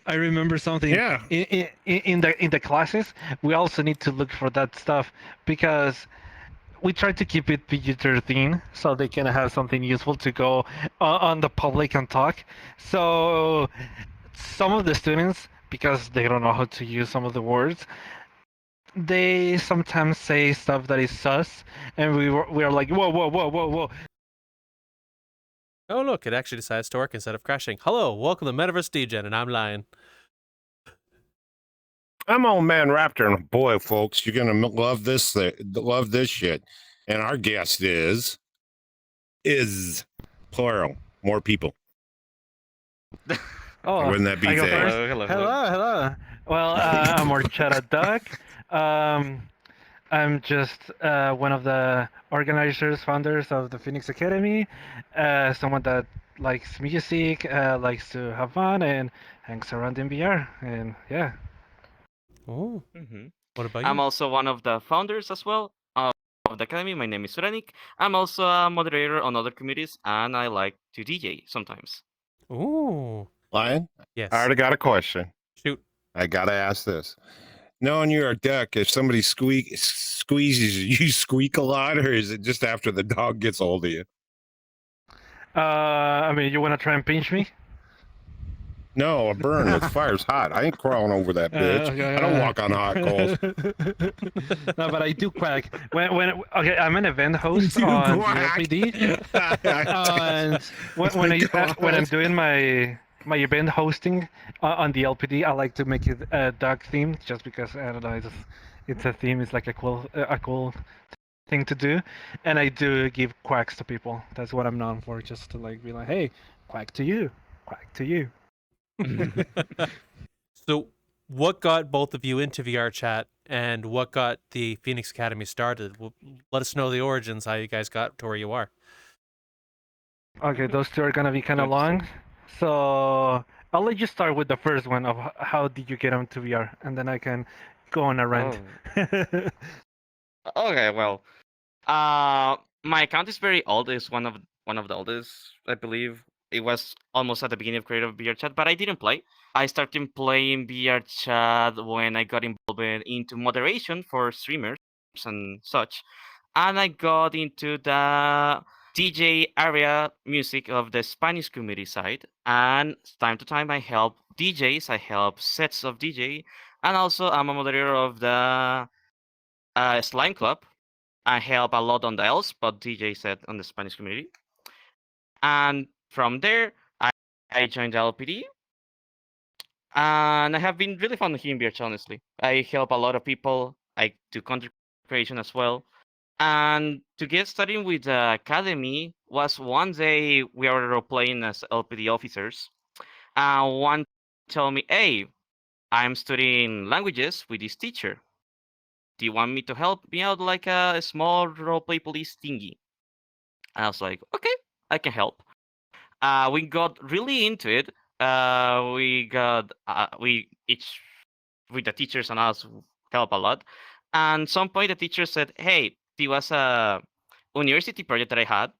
I remember something. Yeah. In the classes, we also need to look for that stuff because we try to keep it PG-13 so they can have something useful to go on the public and talk. So some of the students, because they don't know how to use some of the words, they sometimes say stuff that is sus, and we are like, whoa, whoa, whoa, whoa, whoa. Oh, look, it actually decides to work instead of crashing. Hello, welcome to Metaverse Degen, and I'm Lion. I'm old man Raptor, and boy, folks, you're gonna love this. Love this shit. And our guest is plural, more people. Oh, Wouldn't that be I go they? first. Hello. Hello. Well, I'm horchadaduck. I'm just one of the organizers, founders of the Phoenix Academy. Someone that likes music, likes to have fun, and hangs around in VR. And yeah. Oh, Mm-hmm. what about I'm you? also one of the founders as well of the academy. My name is uranic. I'm also a moderator on other committees, and I like to DJ sometimes. Ooh, Lion, I yes. already got a question. Shoot. I gotta ask this. Knowing you're a duck, if somebody squeezes you, you squeak a lot, or is it just after the dog gets hold of you? I mean, you want to try and pinch me? No, a burn with fire's hot. I ain't crawling over that bitch. Okay, I don't walk on hot coals. No, but I do quack. Okay, I'm an event host You on quack. the LPD, and when I'm doing my event hosting on the LPD, I like to make it a dog theme, just because I don't know, it's a theme. It's like a cool thing to do, and I do give quacks to people. That's what I'm known for, just to like be like, hey, quack to you, quack to you. So, what got both of you into VR chat, and what got the Phoenix Academy started? Let us know the origins, how you guys got to where you are. Okay, those two are gonna be kind of long, so I'll let you start with the first one of how did you get onto VR, and then I can go on a rant. Okay, well, my account is very old. It's one of the oldest, I believe. It was almost at the beginning of creative VR chat, but I didn't play. I started playing VR chat when I got involved into moderation for streamers and such, and I got into the DJ area music of the Spanish community side. And time to time, I help DJs. I help sets of DJ, and also I'm a moderator of the Slime Club. I help a lot on the L spot DJ set on the Spanish community. And from there, I joined the LPD. And I have been really fun here in Birch, honestly. I help a lot of people. I do content creation as well. And to get started with the academy was one day we were role playing as LPD officers. And one told me, hey, I'm studying languages with this teacher. Do you want me to help me out like a small roleplay police thingy? And I was like, okay, I can help. We got really into it. We each with the teachers and us help a lot. And some point the teacher said, "Hey, there was a university project that I had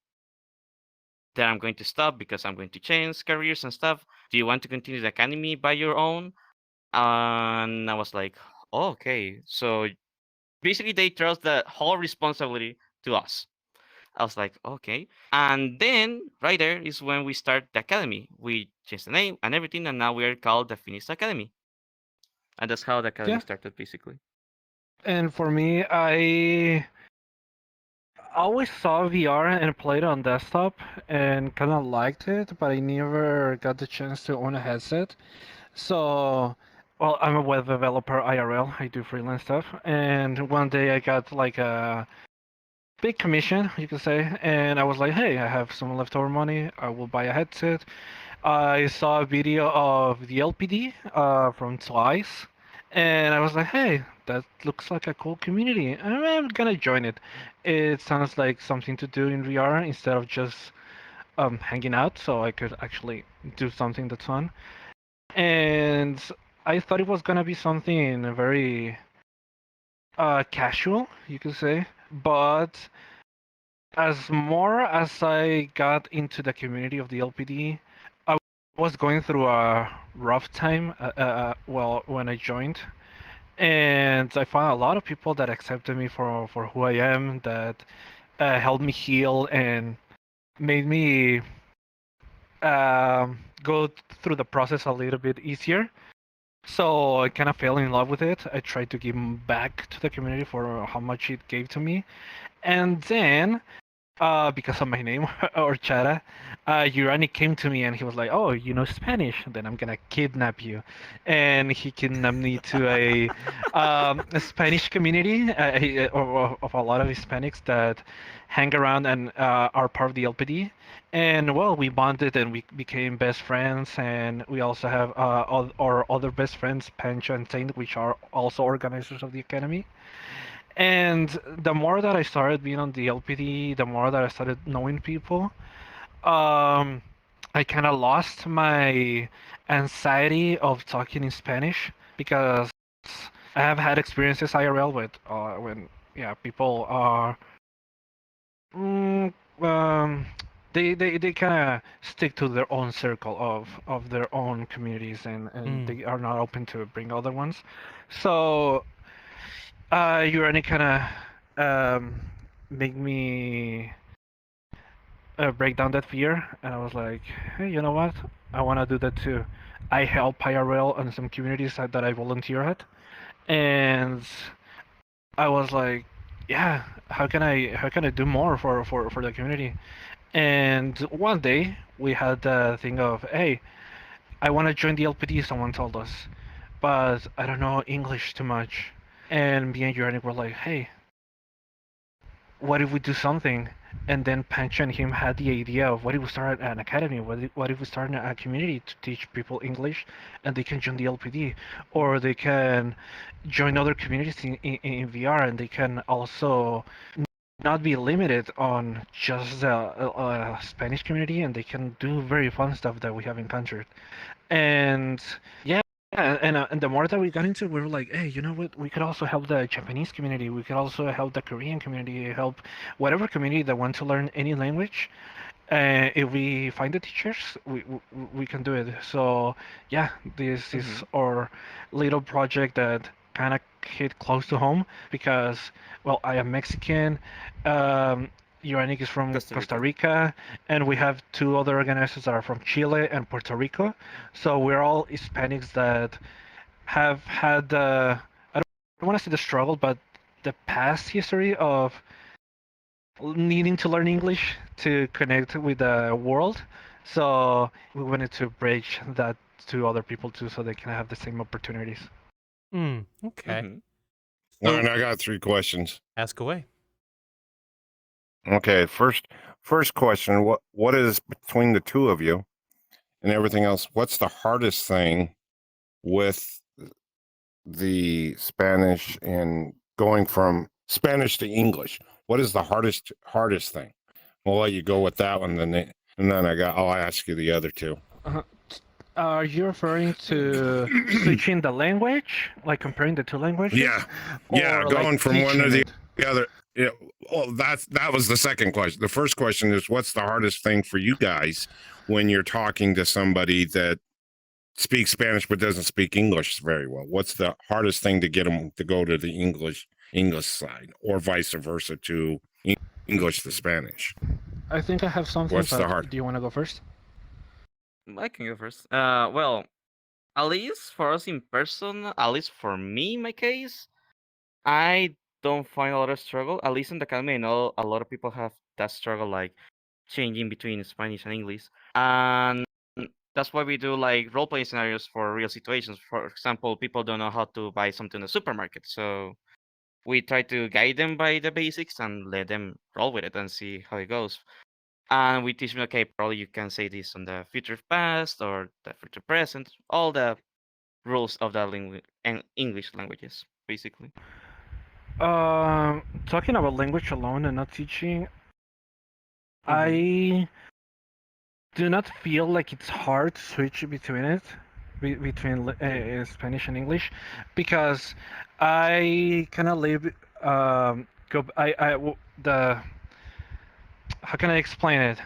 that I'm going to stop because I'm going to change careers and stuff. Do you want to continue the academy by your own?" And I was like, oh, "Okay." So basically, they trust the whole responsibility to us. I was like, okay. And then right there is when we start the academy. We changed the name and everything, and now we are called the Phoenix Academy. And that's how the academy Yeah. started, basically. And for me, I always saw VR and played on desktop and kind of liked it, but I never got the chance to own a headset. So, well, I'm a web developer IRL. I do freelance stuff, and one day I got like a big commission, you could say, and I was like, hey, I have some leftover money. I will buy a headset. I saw a video of the LPD from Twice, and I was like, hey, that looks like a cool community. I'm gonna join it. It sounds like something to do in VR instead of just hanging out, so I could actually do something that's fun. And I thought it was gonna be something very casual, you could say, but as more as I got into the community of the LPD, I was going through a rough time. Well, when I joined, and I found a lot of people that accepted me for who I am, that helped me heal and made me go through the process a little bit easier. So I kind of fell in love with it. I tried to give back to the community for how much it gave to me. And then, because of my name, Horchada, Uranic came to me and he was like, "Oh, you know Spanish? Then I'm gonna kidnap you." And he kidnapped me to a Spanish community of a lot of Hispanics that hang around and are part of the LPD. And well, we bonded and we became best friends. And we also have our other best friends, Pancho and Saint, which are also organizers of the academy. And the more that I started being on the LPD, the more that I started knowing people, um, I kind of lost my anxiety of talking in Spanish because I have had experiences IRL with when yeah people are mm, um, they kind of stick to their own circle of their own communities and they are not open to bring other ones. So you already kind of make me break down that fear, and I was like, hey, you know what? I want to do that too. I help IRL on some communities that I volunteer at, and I was like, yeah, how can I do more for the community? And one day we had the thing of, hey, I want to join the LPD. Someone told us, but I don't know English too much. And me and Uranic were like, hey, what if we do something? And then Pancho and him had the idea of what if we start an academy? What if we start a community to teach people English, and they can join the LPD, or they can join other communities in VR, and they can also not be limited on just the Spanish community, and they can do very fun stuff that we have encountered. And yeah, and the more that we got into it, we were like, hey, you know what? We could also help the Japanese community. We could also help the Korean community, help whatever community that want to learn any language. If we find the teachers, we can do it. So yeah, this is our little project that kind of hit close to home because, well, I am Mexican. Um, Uranic is from Costa Rica, and we have two other organizers that are from Chile and Puerto Rico. So we're all Hispanics that have had I don't want to say the struggle, but the past history of needing to learn English to connect with the world. So we wanted to bridge that to other people too, so they can have the same opportunities. Okay. All So right, I got 3 questions. ask away. Okay, first question, what is between the two of you and everything else, what's the hardest thing with the Spanish and going from Spanish to English? What is the hardest thing? We'll let you go with that one, and then I'll ask you the other 2. Are you referring to switching the language, like comparing the two languages? Yeah, Or going like from one to teaching it? the other. Yeah, well, that was the second question. The first question is, what's the hardest thing for you guys when you're talking to somebody that speaks Spanish but doesn't speak English very well? What's the hardest thing to get them to go to the English side, or vice versa to English to Spanish? I think I have something, What's the but hard? do you want to go first? I can go first. Well, at least for us in person, at least for me, in my case, I don't find a lot of struggle. At least in the academy, I know a lot of people have that struggle, like changing between Spanish and English, and that's why we do like role play scenarios for real situations. For example, people don't know how to buy something in the supermarket, so we try to guide them by the basics and let them roll with it and see how it goes. And we teach them, okay, probably you can say this on the future past or the future present, all the rules of the English languages, basically. Talking about language alone and not teaching, Mhm. I do not feel like it's hard to switch between it, between Spanish and English, because I kind of live. Go. The. How can I explain it?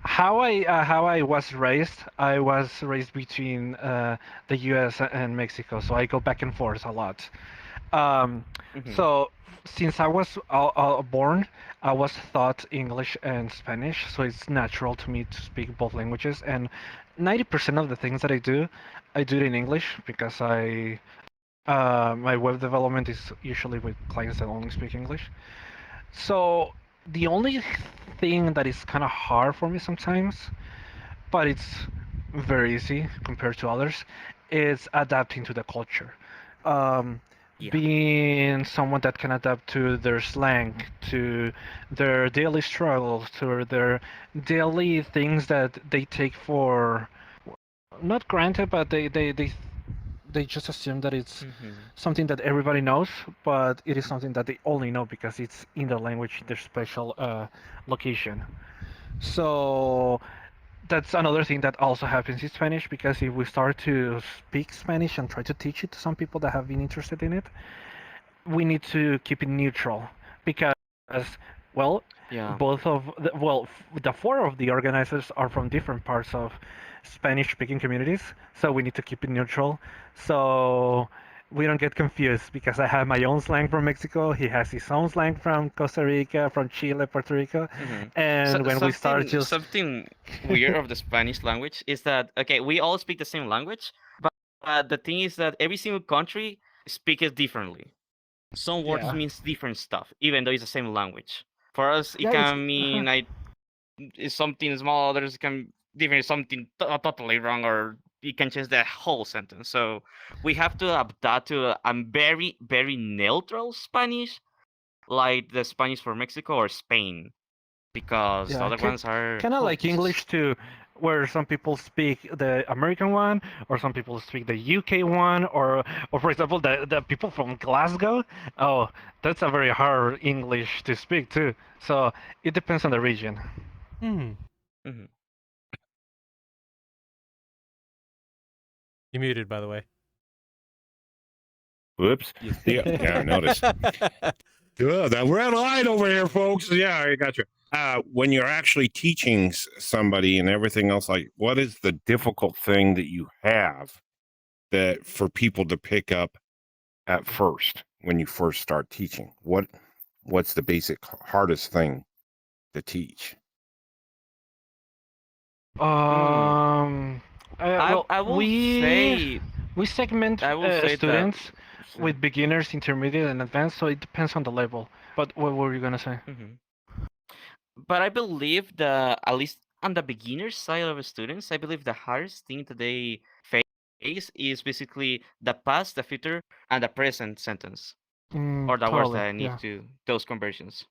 how I was raised. I was raised between the U.S. and Mexico, so I go back and forth a lot. Um, Hmm. so since I was born, I was taught English and Spanish, so it's natural to me to speak both languages. And 90% of the things that I do it in English because my web development is usually with clients that only speak English. So the only thing that is kind of hard for me sometimes, but it's very easy compared to others, is adapting to the culture. Um, Yeah. Being someone that can adapt to their slang, to their daily struggles, to their daily things that they take for not granted, but they just assume that it's Hmm. something that everybody knows, but it is something that they only know because it's in their language, their special location. So that's another thing that also happens in Spanish because if we start to speak Spanish and try to teach it to some people that have been interested in it, we need to keep it neutral because, well, Yeah. the four of the organizers are from different parts of Spanish-speaking communities, so we need to keep it neutral. So we don't get confused because I have my own slang from Mexico, he has his own slang from Costa Rica, from Chile, Puerto Rico, Hmm. So and when we start just something weird of the Spanish language is that okay, we all speak the same language, but the thing is that every single country speaks it differently. Some words yeah, means different stuff, even though it's the same language. For us, it yeah, it's can mean is something small. Others can different something totally wrong, or you can change the whole sentence. So we have to adapt that to a very very neutral Spanish, like the Spanish for Mexico or Spain, because the yeah, other ones are kind of oh like Jesus. English too, where some people speak the American one, or some people speak the UK one, or for example, the people from Glasgow. Oh, that's a very hard English to speak too. So it depends on the region. Hmm. Hmm. You muted, by the way. Whoops. Yeah, I noticed. Good. That red light over here, folks. Yeah, I got you. When you're actually teaching somebody and everything else, like what is the difficult thing that you have that for people to pick up at first when you first start teaching? What's the basic hardest thing to teach? Mm. Um, well, I will say we segment that. students with beginners, intermediate, and advanced, so it depends on the level. But what were you gonna say? Mhm. But I believe the at least on the beginner side of students, I believe the hardest thing that they face is basically the past, the future, and the present sentence, or the words Totally, that need yeah. to those conversions.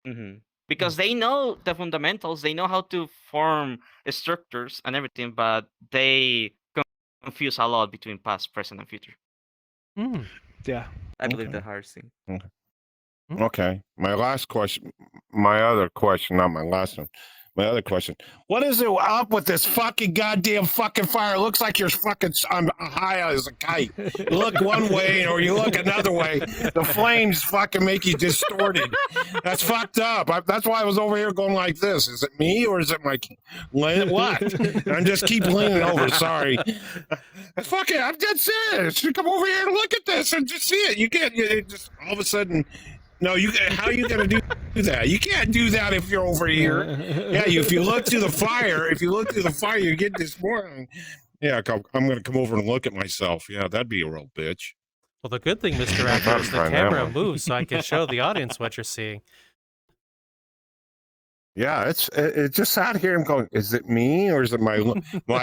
Hmm. Because they know the fundamentals, they know how to form structures and everything, but they confuse a lot between past, present, and future. Hmm. Yeah. I believe the Okay. hardest thing. Okay. Hmm. Okay. My other question, not my last one. My other question. What is it up with this fucking goddamn fucking fire? It looks like you're fucking high as a kite. You look one way or you look another way. The flames fucking make you distorted. That's fucked up. That's why I was over here going like this. Is it me or is it my what? I'm just keep leaning over. Sorry. I'm dead serious. You come over here and look at this and just see it. You can't just all of a sudden. No, you. How are you gonna do that? You can't do that if you're over here. Yeah, if you look through the fire, you get this morning. Yeah, I'm gonna come over and look at myself. Yeah, that'd be a real bitch. Well, the good thing, Mr. I Raptor, thought is I'd the find that camera one. moves, so I can show the audience what you're seeing. Yeah, it just sat here. I'm going. Is it me or is it my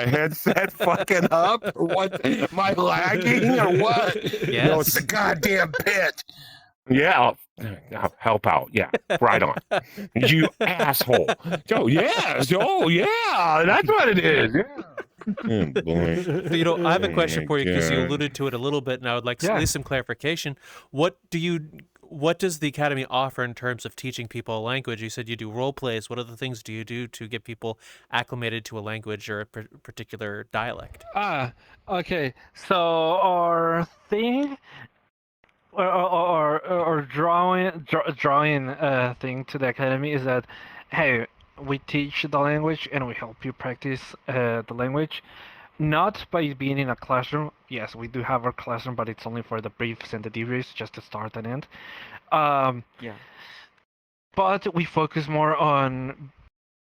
headset fucking up or what? Am I lagging or what? No, it's the Yes. goddamn pit. Yeah, I'll help out. Yeah, right on. You asshole. Oh, yes. Oh, yeah. That's what it is. Yeah. Oh, boy. So, I have a Oh, question my for you because you God. alluded to it a little bit, and I would like at Yeah. least some clarification. What does the academy offer in terms of teaching people a language? You said you do role plays. What other things do you do to get people acclimated to a language or a particular dialect? Okay. So our thing, or drawing thing to the academy is that, hey, we teach the language and we help you practice the language. Not by being in a classroom. Yes, we do have our classroom, but it's only for the briefs and the debriefs, just to start and end. Um, Yeah. but we focus more on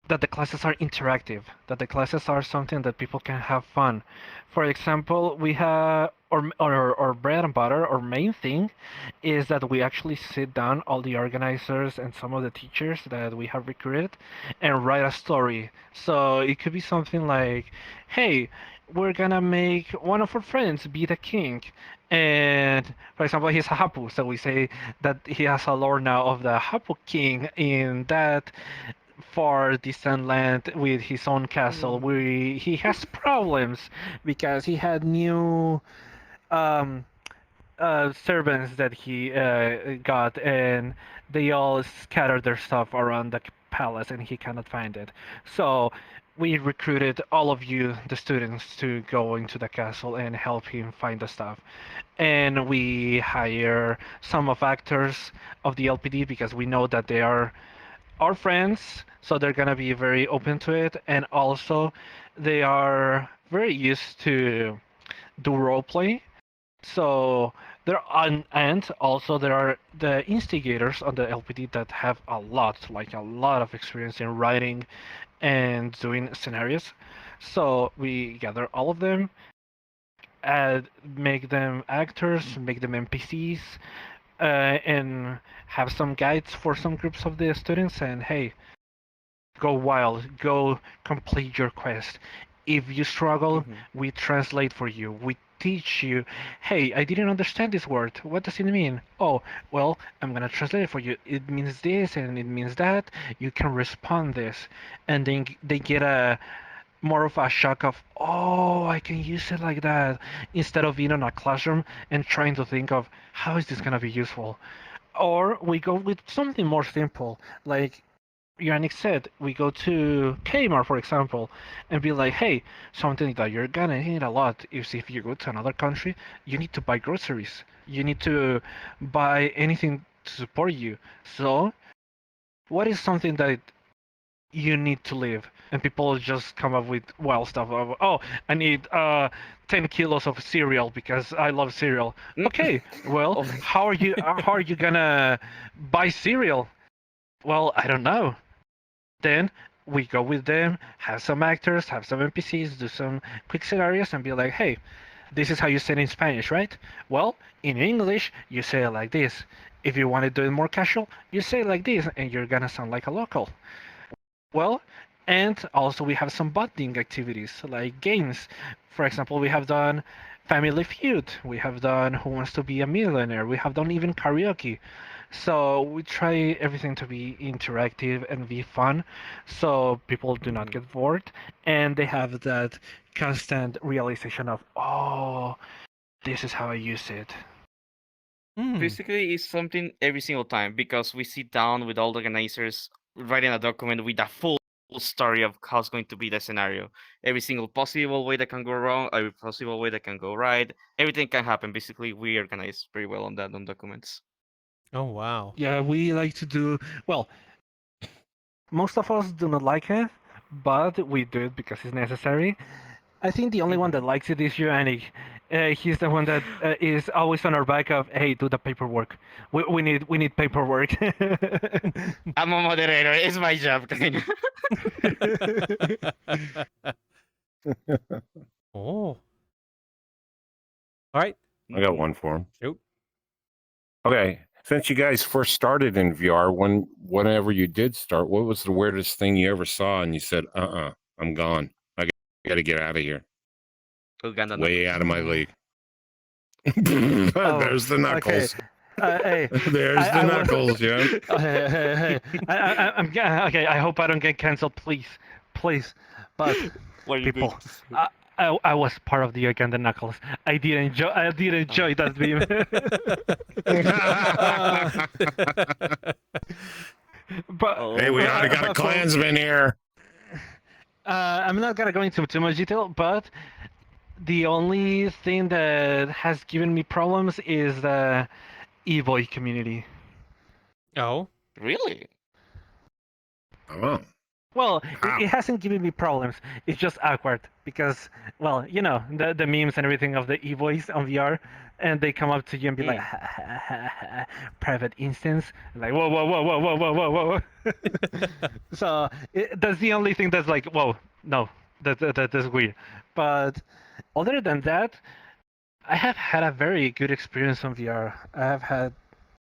that the classes are interactive, that the classes are something that people can have fun. For example, we have or bread and butter, or main thing is that we actually sit down, all the organizers and some of the teachers that we have recruited, and write a story. So it could be something like, hey, we're gonna make one of our friends be the king. And for example, he's a Hapu, so we say that he has a lore now of the Hapu king in that far distant land with his own castle. We He has problems because he had new um, servants that he got, and they all scattered their stuff around the palace, and he cannot find it. So we recruited all of you, the students, to go into the castle and help him find the stuff. And we hire some of actors of the LPD because we know that they are our friends, so they're gonna be very open to it, and also they are very used to do roleplay. So there are, and also there are the instigators on the LPD that have like a lot of experience in writing and doing scenarios. So we gather all of them, make them actors, make them NPCs, and have some guides for some groups of the students. And hey, go wild, go complete your quest. If you struggle, we translate for you. We teach you, hey, I didn't understand this word. What does it mean? Oh, well, I'm gonna translate it for you. It means this and it means that. You can respond this. And then they get a more of a shock of, oh, I can use it like that, instead of being in a classroom and trying to think of how is this gonna be useful. Or we go with something more simple, like Uranic said, we go to Kmart, for example, and be like, hey, something that you're gonna need a lot is if you go to another country, you need to buy groceries. You need to buy anything to support you. So, what is something that you need to live? And people just come up with wild stuff of, oh, I need 10 kilos of cereal because I love cereal. Okay, well, Oh. how are you gonna buy cereal? Well, I don't know. Then we go with them, have some actors, have some NPCs, do some quick scenarios, and be like, hey, this is how you say it in Spanish, right? Well, in English, you say it like this. If you want to do it more casual, you say it like this, and you're gonna sound like a local. Well, and also we have some bonding activities like games. For example, we have done Family Feud, we have done Who Wants to Be a Millionaire, we have done even karaoke. So we try everything to be interactive and be fun, so people do not get bored, and they have that constant realization of, oh, this is how I use it. Basically, it's something every single time because we sit down with all the organizers, writing a document with a full story of how it's going to be the scenario. Every single possible way that can go wrong, every possible way that can go right. Everything can happen. Basically, we organize very well on that on documents. Oh wow. Yeah, we like to do, well, most of us do not like it, but we do it because it's necessary. I think the only one that likes it is Uranic. He's the one that is always on our back of, hey, do the paperwork. We need paperwork. I'm a moderator. It's my job. Oh. All right. I got one for him. Shoot. Okay. Since you guys first started in VR, whenever you did start, what was the weirdest thing you ever saw and you said, I'm gone. I got to get out of here. Uganda Way knuckles. out of my league. Oh, There's the knuckles. Hey, There's the knuckles, yeah. hey. I'm okay. I hope I don't get canceled, please, please. But What are you people, going to say? I was part of the Uganda Knuckles. I did enjoy that beam. But Hey, we already got a Klansman here. I'm not gonna go into too much detail, but the only thing that has given me problems is the e-boy community. Oh. Really? Oh. Well, How? it hasn't given me problems. It's just awkward because, well, you know, the memes and everything of the e-voice on VR, and they come up to you and be like, Mm. ha, ha, ha, ha, private instance, like, whoa, whoa, whoa, whoa, whoa, whoa, whoa, whoa. So that's the only thing that's like, whoa, no, that's weird. But other than that, I have had a very good experience on VR. I have had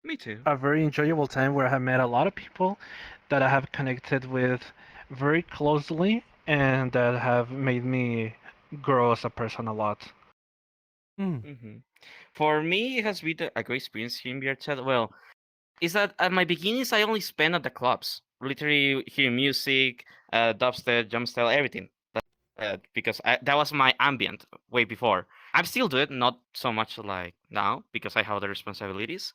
Me too. a very enjoyable time where I have met a lot of people that I have connected with very closely and that have made me grow as a person a lot. Hmm. hmm For me, it has been a great experience here in VRChat. Well, is that at my beginnings, I only spent at the clubs, literally hearing music, dubstep, jumpstyle, everything. Because that was my ambient way before. I'm still do it, not so much like now because I have other responsibilities.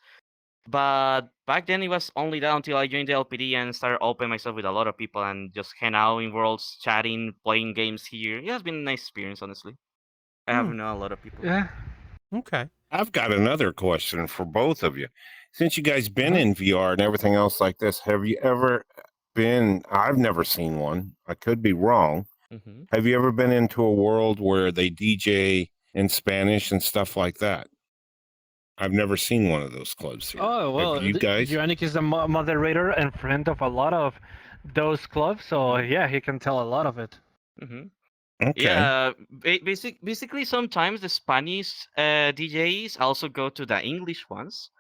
But back then it was only that until I joined the LPD and started opening myself with a lot of people and just hang out in worlds, chatting, playing games here. It has been a nice experience, honestly. I have Hmm. known a lot of people. Yeah. Okay. I've got another question for both of you. Since you guys been Uh-huh. in VR and everything else like this, have you ever been? I've never seen one. I could be wrong. hmm Have you ever been into a world where they DJ in Spanish and stuff like that? I've never seen one of those clubs here. Oh, Have well, you guys? Uranic is a moderator and friend of a lot of those clubs, so yeah, he can tell a lot of it. hmm Okay. Yeah, basically sometimes the Spanish DJs also go to the English ones.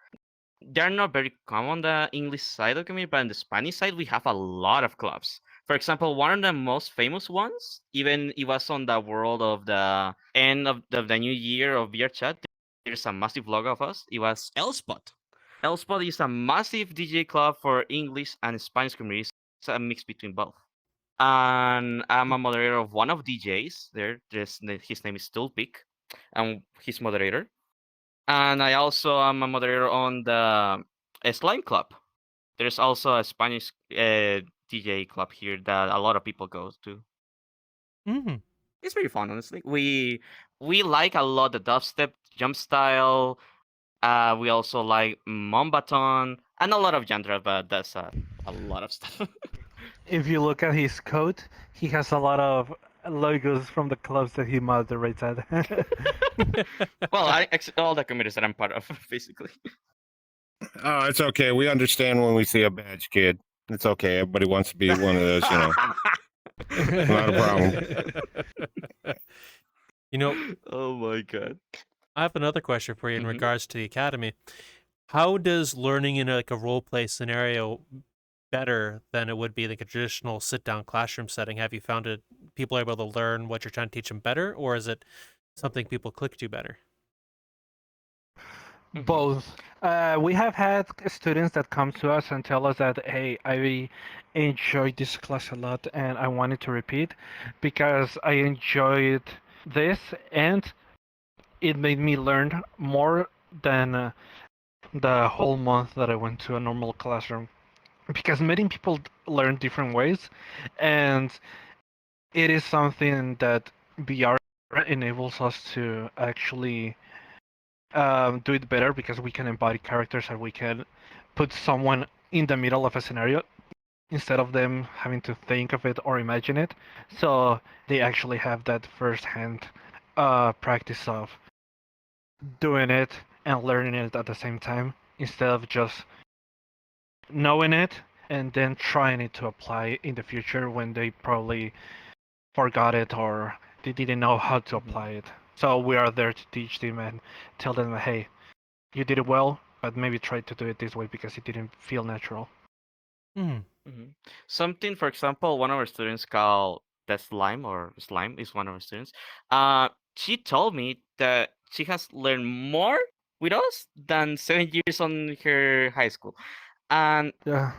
They're not very common on the English side of the community, but on the Spanish side, we have a lot of clubs. For example, one of the most famous ones, even it was on the world of the end of the new year of VRChat, there's a massive logo of us. It was Elspot. Elspot is a massive DJ club for English and Spanish communities. It's a mix between both. And I'm a moderator of one of DJs there. His name is Snowpeak. I'm his moderator. And I also am a moderator on the Slime Club. There's also a Spanish DJ club here that a lot of people go to. Hmm. It's very fun, honestly. We like a lot the dubstep, jump style. We also like Mombaton and a lot of genre, but that's a lot of stuff. If you look at his code, he has a lot of logos from the clubs that he moderates at. Well, all the committees that I'm part of, basically. Oh, it's okay. We understand when we see a badge kid. It's okay. Everybody wants to be one of those, you know. Not a problem. You know, Oh my god. I have another question for you in Mhm. regards to the academy. How does learning in like a role play scenario better than it would be like a traditional sit down classroom setting? Have you found it people are able to learn what you're trying to teach them better, or is it something people click to better? Mhm. Both. We have had students that come to us and tell us that, hey, I enjoyed this class a lot and I wanted to repeat because I enjoyed this and it made me learn more than the whole month that I went to a normal classroom. Because meeting people learn different ways, and it is something that VR enables us to actually do it better because we can embody characters and we can put someone in the middle of a scenario instead of them having to think of it or imagine it. So they actually have that first-hand practice of doing it and learning it at the same time instead of just knowing it and then trying it to apply in the future when they probably forgot it or they didn't know how to apply it. So we are there to teach them and tell them, hey, you did it well, but maybe try to do it this way because it didn't feel natural. Mm. Something, for example, one of our students called the Slime or Slime is one of our students. She told me that she has learned more with us than 7 years on her high school, and Yeah.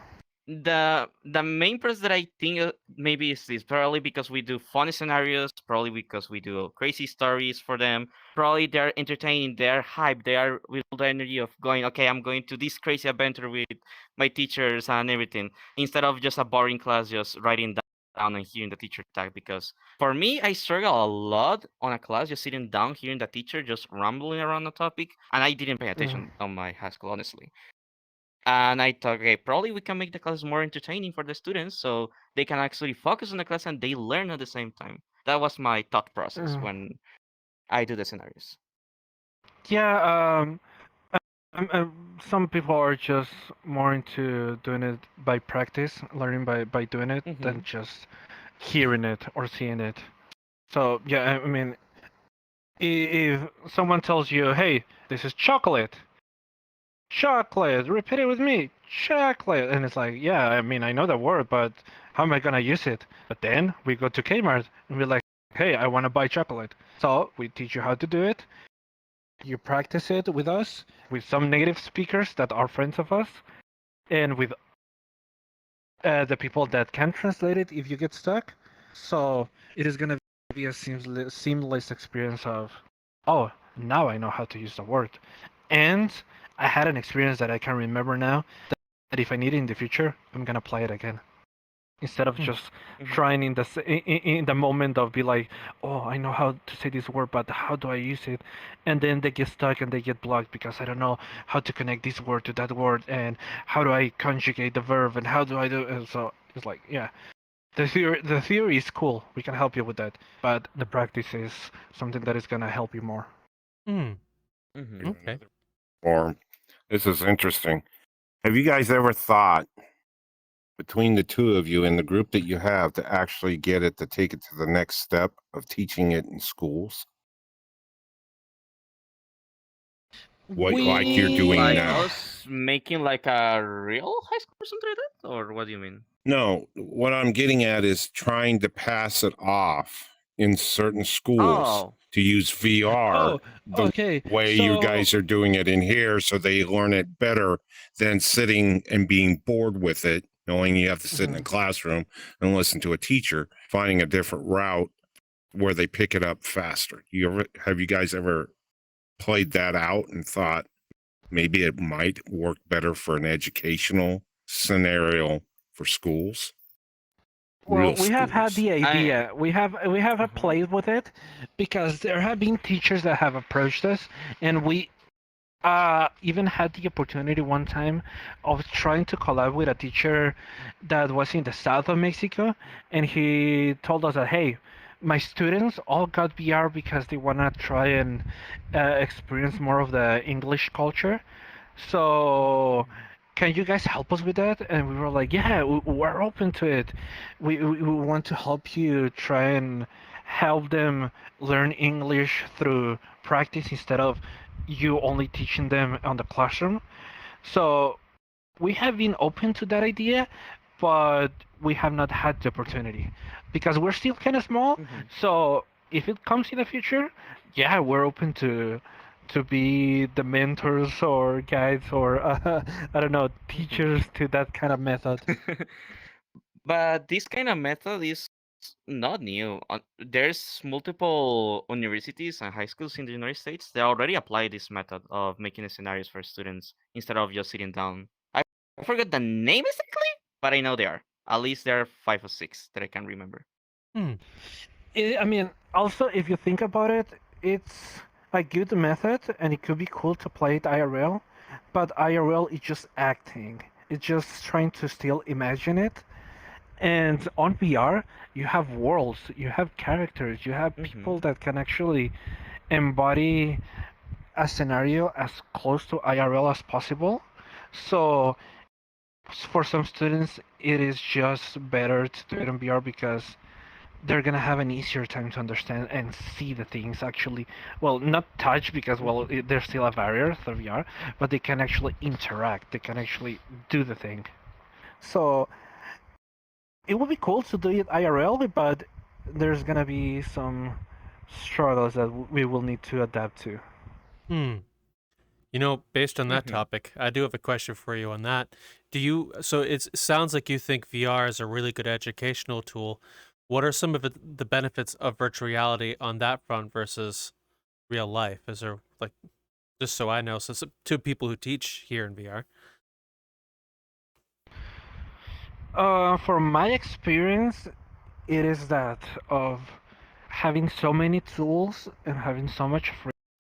the main process that I think maybe is this probably because we do funny scenarios, probably because we do crazy stories for them. Probably they're entertaining, they're hyped, they are with all the energy of going, okay, I'm going to this crazy adventure with my teachers and everything, instead of just a boring class just writing down and hearing the teacher talk. Because for me, I struggle a lot on a class just sitting down hearing the teacher just rambling around the topic, and I didn't pay Yeah. attention on my high school, honestly. And I thought, okay, probably we can make the class more entertaining for the students so they can actually focus on the class and they learn at the same time. That was my thought process when I do the scenarios. Yeah, some people are just more into doing it by practice, learning by doing it, than just hearing it or seeing it. So yeah, I mean, if someone tells you, "Hey, this is chocolate," chocolate, repeat it with me, chocolate, and it's like, yeah, I mean, I know the word, but how am I gonna use it? But then we go to Kmart and we're like, hey, I want to buy chocolate. So we teach you how to do it. You practice it with us, with some native speakers that are friends of us, and with the people that can translate it if you get stuck. So it is gonna be a seamless experience of, oh, now I know how to use the word. And I had an experience that I can remember now that if I need it in the future, I'm gonna play it again. Instead of just trying in the moment of be like, oh, I know how to say this word, but how do I use it? And then they get stuck and they get blocked because I don't know how to connect this word to that word, and how do I conjugate the verb, and how do I do? And so it's like, yeah, the theory is cool. We can help you with that, but the practice is something that is gonna help you more. Okay. Form. This is interesting. Have you guys ever thought between the two of you and the group that you have to actually get it to take it to the next step of teaching it in schools? Like you're doing Like now? us making like a real high school or something like that? Or what do you mean? No, what I'm getting at is trying to pass it off in certain schools to use VR the Okay. way you guys are doing it in here so they learn it better than sitting and being bored with it, knowing you have to sit in a classroom and listen to a teacher, finding a different route where they pick it up faster. Have you guys ever played that out and thought maybe it might work better for an educational scenario for schools? Well, Real we have had schools. the idea. We have played with it because there have been teachers that have approached us, and we even had the opportunity one time of trying to collab with a teacher that was in the south of Mexico, and he told us that, hey, my students all got VR because they want to try and experience more of the English culture. So can you guys help us with that? And we were like, yeah, we're open to it. We want to help you try and help them learn English through practice instead of you only teaching them on the classroom. So we have been open to that idea, but we have not had the opportunity because we're still kind of small. So if it comes in the future, yeah, we're open to be the mentors or guides or I don't know, teachers to that kind of method. But this kind of method is not new. There's multiple universities and high schools in the United States that already apply this method of making the scenarios for students instead of just sitting down. I forget the name exactly, but I know they are. At least there are 5 or 6 that I can remember. I mean, also if you think about it, it's a good method and it could be cool to play it IRL, but IRL is just acting. It's just trying to still imagine it. And on VR, you have worlds, you have characters, you have people that can actually embody a scenario as close to IRL as possible. So for some students, it is just better to do it in VR because they're gonna have an easier time to understand and see the things actually. Well, not touch because there's still a barrier through VR, but they can actually interact. They can actually do the thing. So it would be cool to do it IRL, but there's gonna be some struggles that we will need to adapt to. You know, based on that topic, I do have a question for you on that. So it sounds like you think VR is a really good educational tool. What are some of the benefits of virtual reality on that front versus real life? Is there, like, just so I know, since two people who teach here in VR. From my experience, it is that of having so many tools and having so much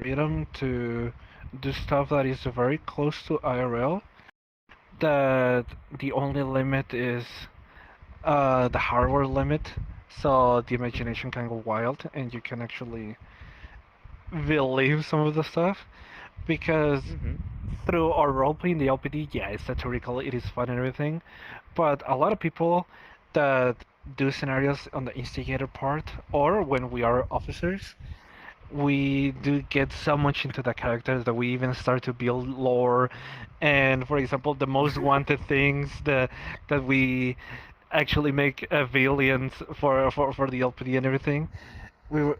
freedom to do stuff that is very close to IRL that the only limit is the hardware limit, so the imagination can go wild and you can actually believe some of the stuff. Because Mm-hmm. through our roleplay in the LPD, yeah, it's satirical, it is fun and everything, but a lot of people that do scenarios on the instigator part, or when we are officers, we do get so much into the characters that we even start to build lore. And for example, the most wanted things that we actually make villains for the LPD and everything. We were,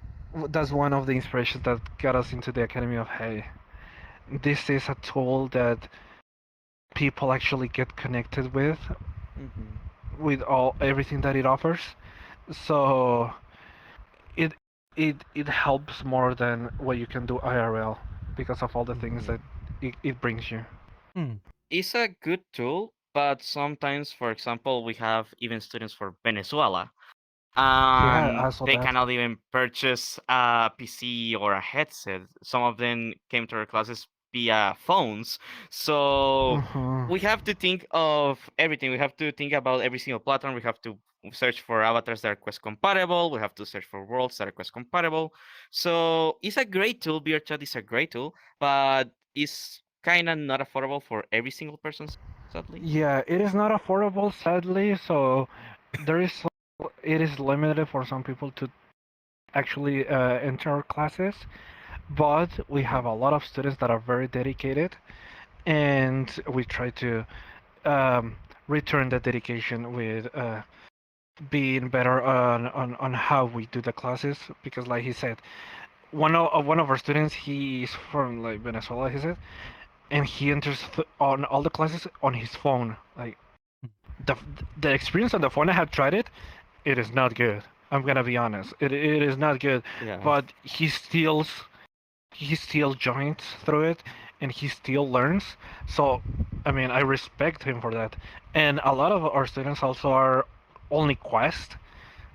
that's one of the inspirations that got us into the Academy of Hey. This is a tool that people actually get connected with all everything that it offers. So it it helps more than what you can do IRL because of all the things that it brings you. Hmm. It's a good tool, but sometimes, for example, we have even students for Venezuela, Yeah, and I saw they that. cannot even purchase a PC or a headset. Some of them came to our classes via phones. So Hmm. we have to think of everything. We have to think about every single platform. We have to search for avatars that are quest compatible. We have to search for worlds that are quest compatible. So it's a great tool. VRChat is a great tool, but it's kind of not affordable for every single person, sadly. Yeah, it is not affordable, sadly. So there is it is limited for some people to actually enter our classes. But we have a lot of students that are very dedicated, and we try to um, return that dedication with being better on how we do the classes. Because, like he said, one of our students, he is from like Venezuela, he said, and he enters on all the classes on his phone. Like the the experience on the phone, I have tried it. It is not good. I'm gonna be honest. It is not good. Yeah. But he still joins through it and he still learns. So, I mean, I respect him for that. And a lot of our students also are only quest.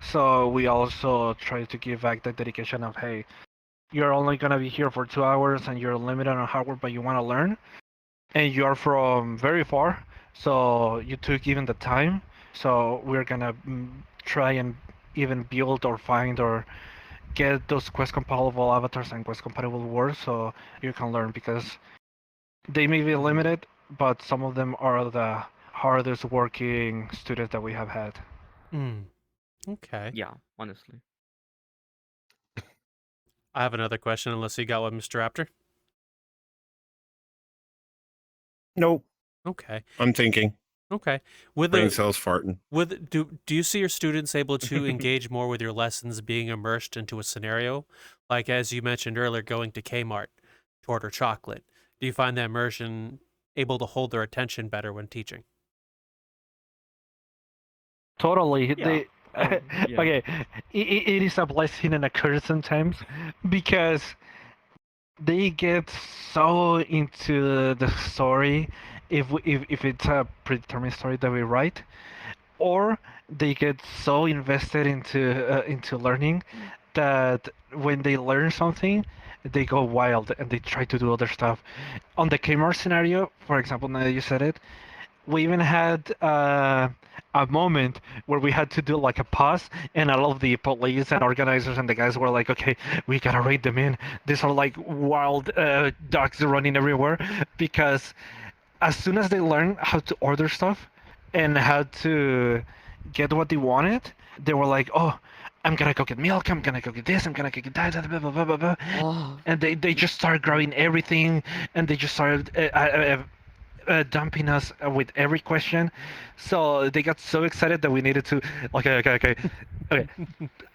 So we also try to give back the dedication of, hey, you're only gonna be here for 2 hours and you're limited on hardware, but you want to learn, and you're from very far, so you took even the time. So we're gonna try and even build or find or get those quest compatible avatars and quest compatible words so you can learn, because they may be Mhm. limited, but some of them are the hardest working students that we have had. Hmm. Okay. Yeah, honestly. I have another question, unless you got one, Mr. Raptor. Nope. Okay. I'm thinking. Okay. With Brain the cells farting. do you see your students able to engage more with your lessons, being immersed into a scenario, like as you mentioned earlier, going to Kmart to order chocolate? Do you find that immersion able to hold their attention better when teaching? Totally. Yeah. They Yeah. okay. It is a blessing and a curse sometimes, because they get so into the story, if it's a predetermined story that we write, or they get so invested into learning that when they learn something, they go wild and they try to do other stuff. On the Kmart scenario, for example, now that you said it, we even had a moment where we had to do like a pause, and all of the police and organizers and the guys were like, okay, we gotta rate them in. These are like wild dogs running everywhere, because as soon as they learn how to order stuff and how to get what they wanted, they were like, oh, I'm gonna go get milk, I'm gonna go get this, I'm gonna go get that, blah, blah, blah, blah, blah. Oh. And they just started grabbing everything, and they just started dumping us with every question. So they got so excited that we needed to, okay.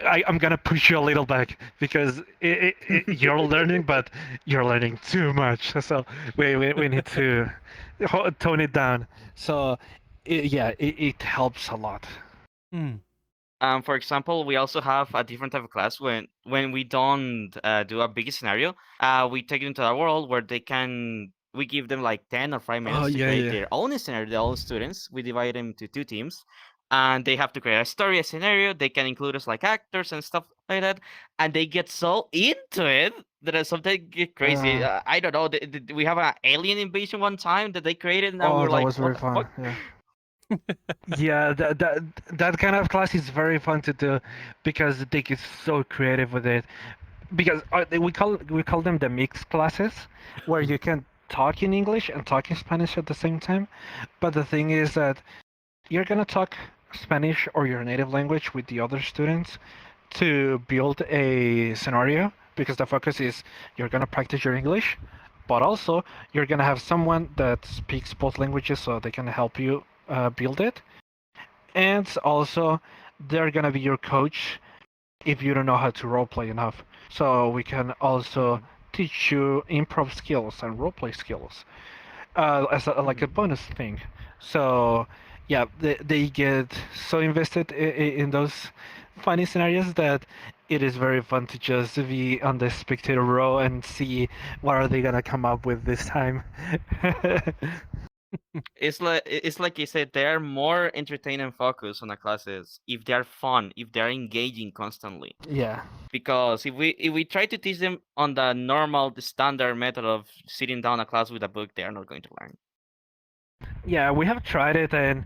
I'm gonna push you a little back, because you're learning, but you're learning too much. So we need to tone it down. So yeah, it helps a lot. Hmm. For example, we also have a different type of class when we don't do a big scenario. We take them to a world where they can. We give them like 10 or 5 minutes to Yeah, create yeah. their own scenario, their own students. We divide them into two teams, and they have to create a story, a scenario. They can include us like actors and stuff like that, and they get so into it that sometimes get crazy. I don't know. We have an alien invasion one time that they created, and now Oh, we're that like, was what very the fun. fuck? Yeah. Yeah, that kind of class is very fun to do because they get so creative with it. Because we call them the mixed classes, where you can talk in English and talk in Spanish at the same time. But the thing is that you're gonna talk Spanish or your native language with the other students to build a scenario because the focus is you're gonna practice your English, but also you're gonna have someone that speaks both languages so they can help you build it, and also they're gonna be your coach if you don't know how to roleplay enough. So we can also teach you improv skills and roleplay skills as like a bonus thing. So yeah, they get so invested in those funny scenarios that it is very fun to just be on the spectator row and see what are they gonna come up with this time. It's like you said, they are more entertained and focused on the classes if they are fun, if they are engaging constantly. Yeah. Because if we try to teach them on the normal, the standard method of sitting down a class with a book, they are not going to learn. Yeah, we have tried it, and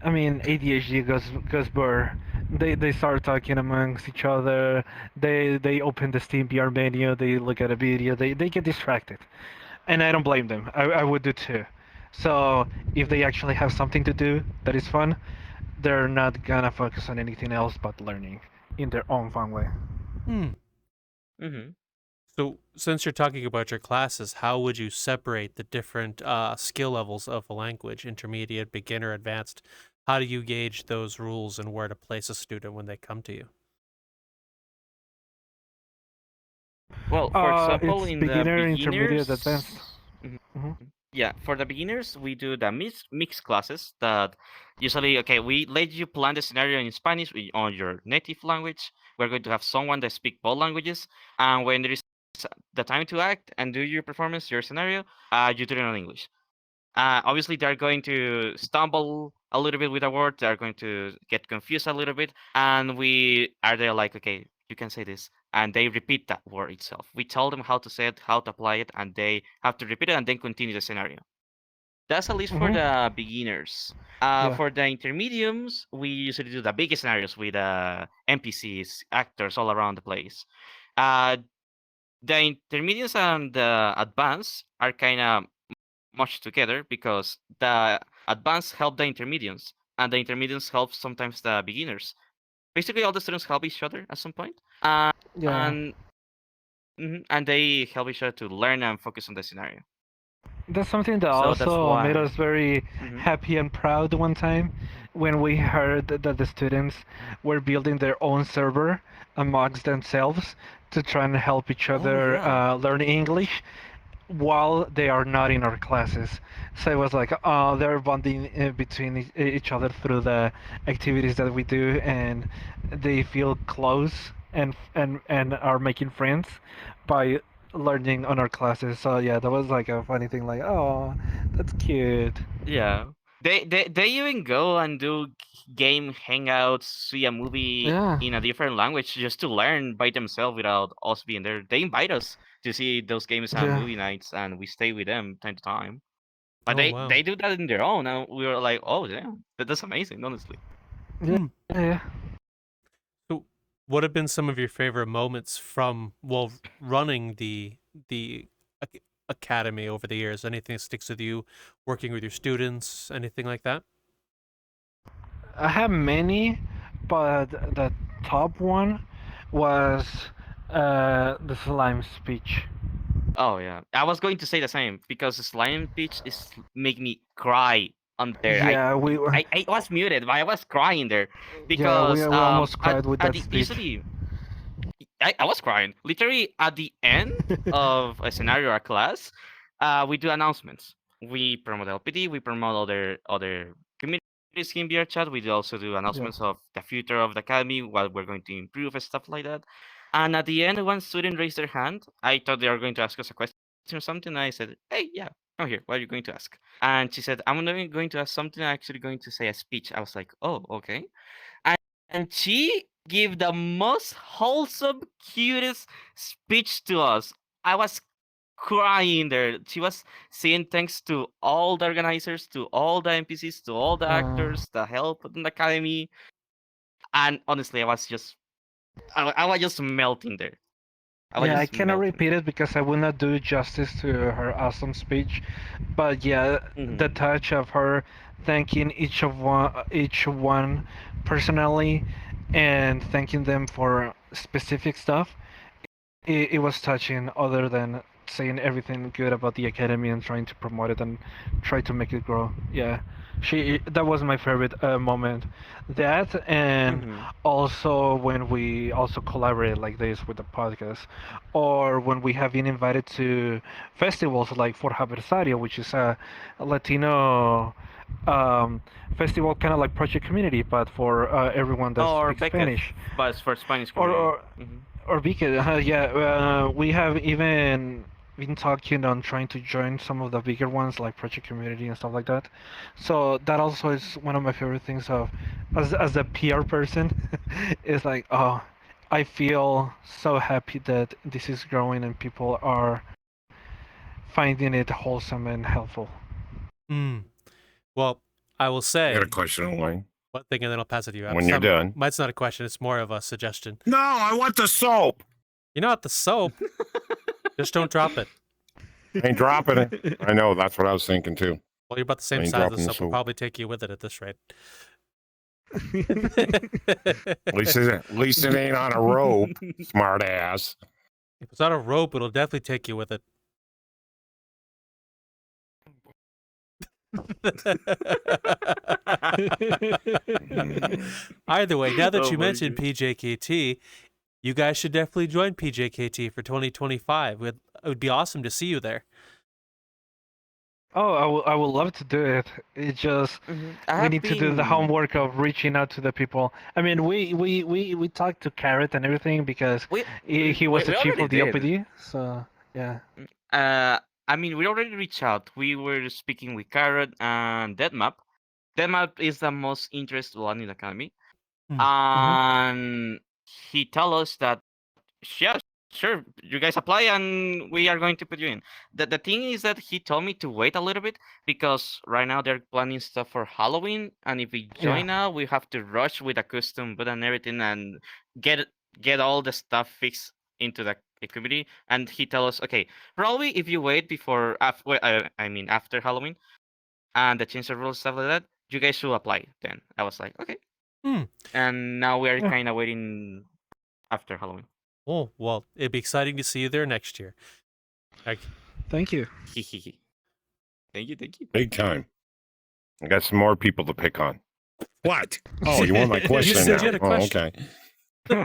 I mean ADHD goes blur. They start talking amongst each other. They open the Steam VR menu. They look at a video. They get distracted, and I don't blame them. I would do too. So if they actually have something to do that is fun, they're not gonna focus on anything else but learning in their own fun way. Hmm. Mm-hmm. So, since you're talking about your classes, how would you separate the different skill levels of a language, intermediate, beginner, advanced? How do you gauge those rules and where to place a student when they come to you? Well, for example, It's in the beginner, intermediate, advanced. beginners, Mhm. Hmm. Yeah, for the beginners, we do the mix classes that usually, okay, we let you plan the scenario in Spanish on your native language. We're going to have someone that speak both languages, and when there is the time to act and do your performance, your scenario, you do it in English. Obviously, they're going to stumble a little bit with a word. They're going to get confused a little bit, and we are there like, okay, you can say this, and they repeat that word itself. We tell them how to say it, how to apply it, and they have to repeat it and then continue the scenario. That's at least for Hmm. the beginners. Yeah. For the intermediums, we usually do the biggest scenarios with NPCs, actors all around the place. Uh, the intermediates and the advanced are kind of much together because the advanced help the intermediates and the intermediates help sometimes the beginners. Basically, all the students help each other at some point, Yeah. and and they help each other to learn and focus on the scenario. That's something that So that's also made why. us very Mhm. happy and proud one time when we heard that the students were building their own server amongst themselves to try and help each Oh other yeah. learn English while they are not in our classes. So it was like, oh, they're bonding between each other through the activities that we do, and they feel close and are making friends by learning on our classes. So yeah, that was like a funny thing. Like, oh, that's cute. Yeah. They even go and do game hangouts, see a movie Yeah, in a different language just to learn by themselves without us being there. They invite us to see those games and yeah, movie nights, and we stay with them time to time. But Oh, they wow. do that in their own, and we were like, oh damn, that's amazing, honestly. yeah, Hmm. yeah. So, what have been some of your favorite moments from, well, running the academy over the years? Anything that sticks with you, working with your students, anything like that? I have many, but the top one was the slime speech. Oh yeah, I was going to say the same because Slime Beach is make me cry on there. Yeah, we I was muted, but I was crying there yeah we because we almost at cried with at that the speech. usually I was crying literally at the end of a scenario or class. We do announcements. We promote LPD. We promote other communities in VR chat. We do also do Yeah. announcements of the future of the academy, what we're going to improve and stuff like that. And at the end, one student raised their hand. I thought they were going to ask us a question or something. And I said, "Hey, yeah, I'm here. What are you going to ask?" And she said, "I'm not even going to ask something. I'm actually going to say a speech." I was like, "Oh, okay." And she gave the most wholesome, cutest speech to us. I was crying there. She was saying thanks to all the organizers, to all the NPCs, to all the actors, the help in the academy, and honestly, I was just melting there. I was Yeah, I just cannot melting. repeat it because I will not do justice to her awesome speech. But yeah, the Mhm. touch of her thanking each one personally, and thanking them for specific stuff, it was touching. Other than saying everything good about the academy and trying to promote it and try to make it grow. Yeah, that was my favorite moment. That and Mhm. also when we also collaborate like this with the podcast, or when we have been invited to festivals like for Habersario, which is a Latino um, festival, kind of like Project Community, but for everyone that Or speaks Beckett, Spanish. but for Spanish Or, community. or Mhm. or Beacon, yeah, we have even been talking on trying to join some of the bigger ones like Project Community and stuff like that. So that also is one of my favorite things of, as a PR person, is like, oh, I feel so happy that this is growing and people are finding it wholesome and helpful. Hmm. Well, I will I say got a question, Wayne. one thing, and then I'll pass it to you. When you're done. Mine's not a question; it's more of a suggestion. No, I want the soap. You know, at the soap, just don't drop it. I ain't dropping it. I know. That's what I was thinking too. Well, you're about the same ain't size as the dropping the soap. We'll soap. probably take you with it at this rate. At least it ain't on a rope, smart ass. If it's on a rope, it'll definitely take you with it. Either way, now that Oh you my mentioned God. PJKT, you guys should definitely join PJKT for 2025. It would be awesome to see you there. Oh, I would love to do it. It just Mhm. I we have need to do the been. homework of reaching out to the people. I mean, we talked to Carrot and everything because We he was the we chief already of the did. OPD. So yeah. I mean, we already reached out. We were speaking with Carrot and Deadmap. Deadmap is the most interested one in the academy, Mhm. and he told us that yeah, sure, you guys apply and we are going to put you in. The thing is that he told me to wait a little bit because right now they're planning stuff for Halloween, and if we Yeah. join now, we have to rush with a custom boot and everything and get get all the stuff fixed into the community. And he tell us, okay, probably if you wait before after, I mean after Halloween and the change of rules stuff like that, you guys should apply. Then I was like, okay, Hmm. and now we are Yeah. kind of waiting after Halloween. Oh, well, it'd be exciting to see you there next year. Like, Thank you. Thank you, thank you. Big time. I got some more people to pick on. What? Oh, you want my You question said now? you had a question. Oh, okay.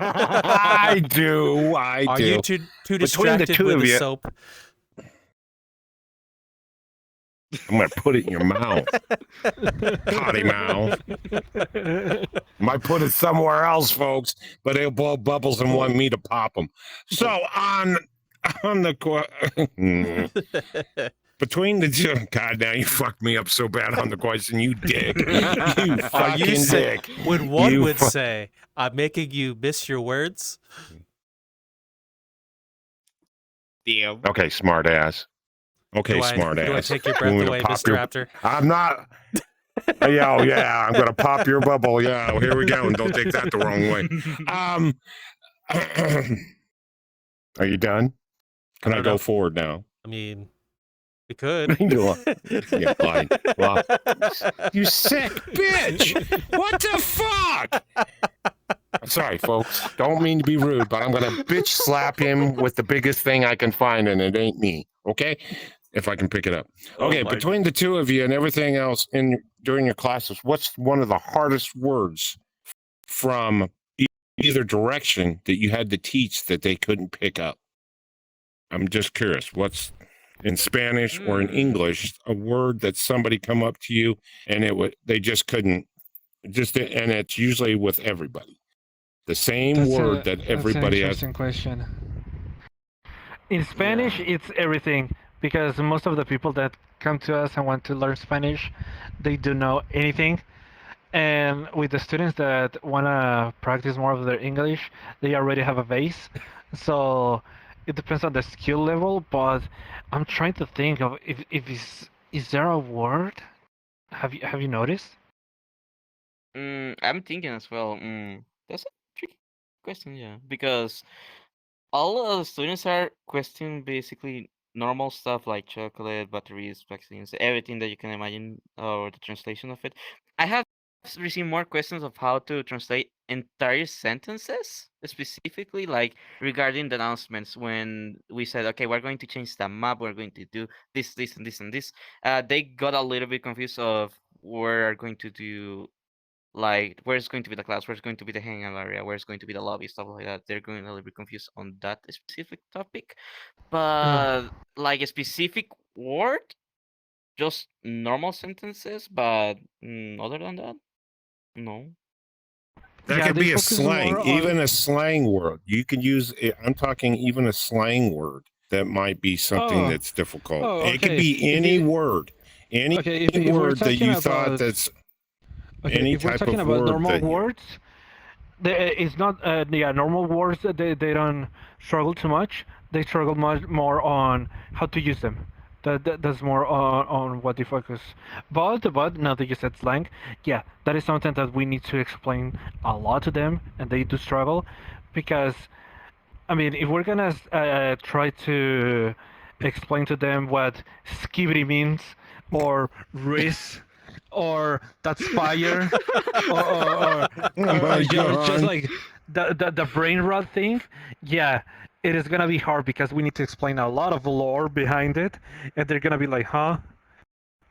I do. Are you too Between the distracted two with of the you, soap? I'm going to put it in your mouth. Potty mouth. Might put it somewhere else, folks, but it'll blow bubbles and want me to pop them. So on the between the two, God, now you fucked me up so bad on the question, you dick, you Are you fucking say, dick. when one You would say, I'm making you miss your words? Damn. Okay, smart ass. Okay, smart Do I ass. take your You breath want me to away, pop Mr. Raptor? I'm not. Yeah, I'm gonna pop your bubble. Yeah, here we go, and don't take that the wrong way. Are you done? Can I I don't go know. forward now? I mean, we could. Yeah, fine. Well, you sick bitch! What the fuck? Sorry, folks. Don't mean to be rude, but I'm gonna bitch slap him with the biggest thing I can find, and it ain't me. Okay, if I can pick it up. Okay, between the two of you and everything else during your classes, what's one of the hardest words from either direction that you had to teach that they couldn't pick up? I'm just curious. What's in Spanish or in English a word that somebody come up to you and they just couldn't and it's usually with everybody. The same word that That's an everybody has. interesting question. In Spanish, Yeah. it's everything because most of the people that come to us and want to learn Spanish, they don't know anything. And with the students that want to practice more of their English, they already have a base. So it depends on the skill level, but I'm trying to think of if is there a word? Have you noticed? I'm thinking as well. That's a tricky question, yeah, because all of the students are questioning basically normal stuff like chocolate, batteries, vaccines, everything that you can imagine, or the translation of it. I have received more questions of how to translate entire sentences, specifically like regarding the announcements when we said, okay, we're going to change the map, we're going to do this, this, and this, and this. They got a little bit confused of we're going to do like where's going to be the class, where's going to be the hangout area, where's going to be the lobby, stuff like that. They're going a little bit confused on that specific topic. But like a specific word, just normal sentences, but other than that, no. That Yeah, could they be a focus slang, more even on. a slang word. You can use it. I'm talking even a slang word that might be something Oh, that's difficult. oh, It could okay. be If any you word, any okay, if we're word that talking you thought about that's okay, any if we're type talking of about word normal that you. words, it's not normal words. They don't struggle too much. They struggle much more on how to use them. That's more on what they focus. But now that you said slang, yeah, that is something that we need to explain a lot to them, and they do struggle, because I mean, if we're gonna try to explain to them what skibidi means, or riz, or that's fire, or Oh my or just god! like the brain rot thing, yeah, it is gonna be hard because we need to explain a lot of lore behind it, and they're gonna be like, huh?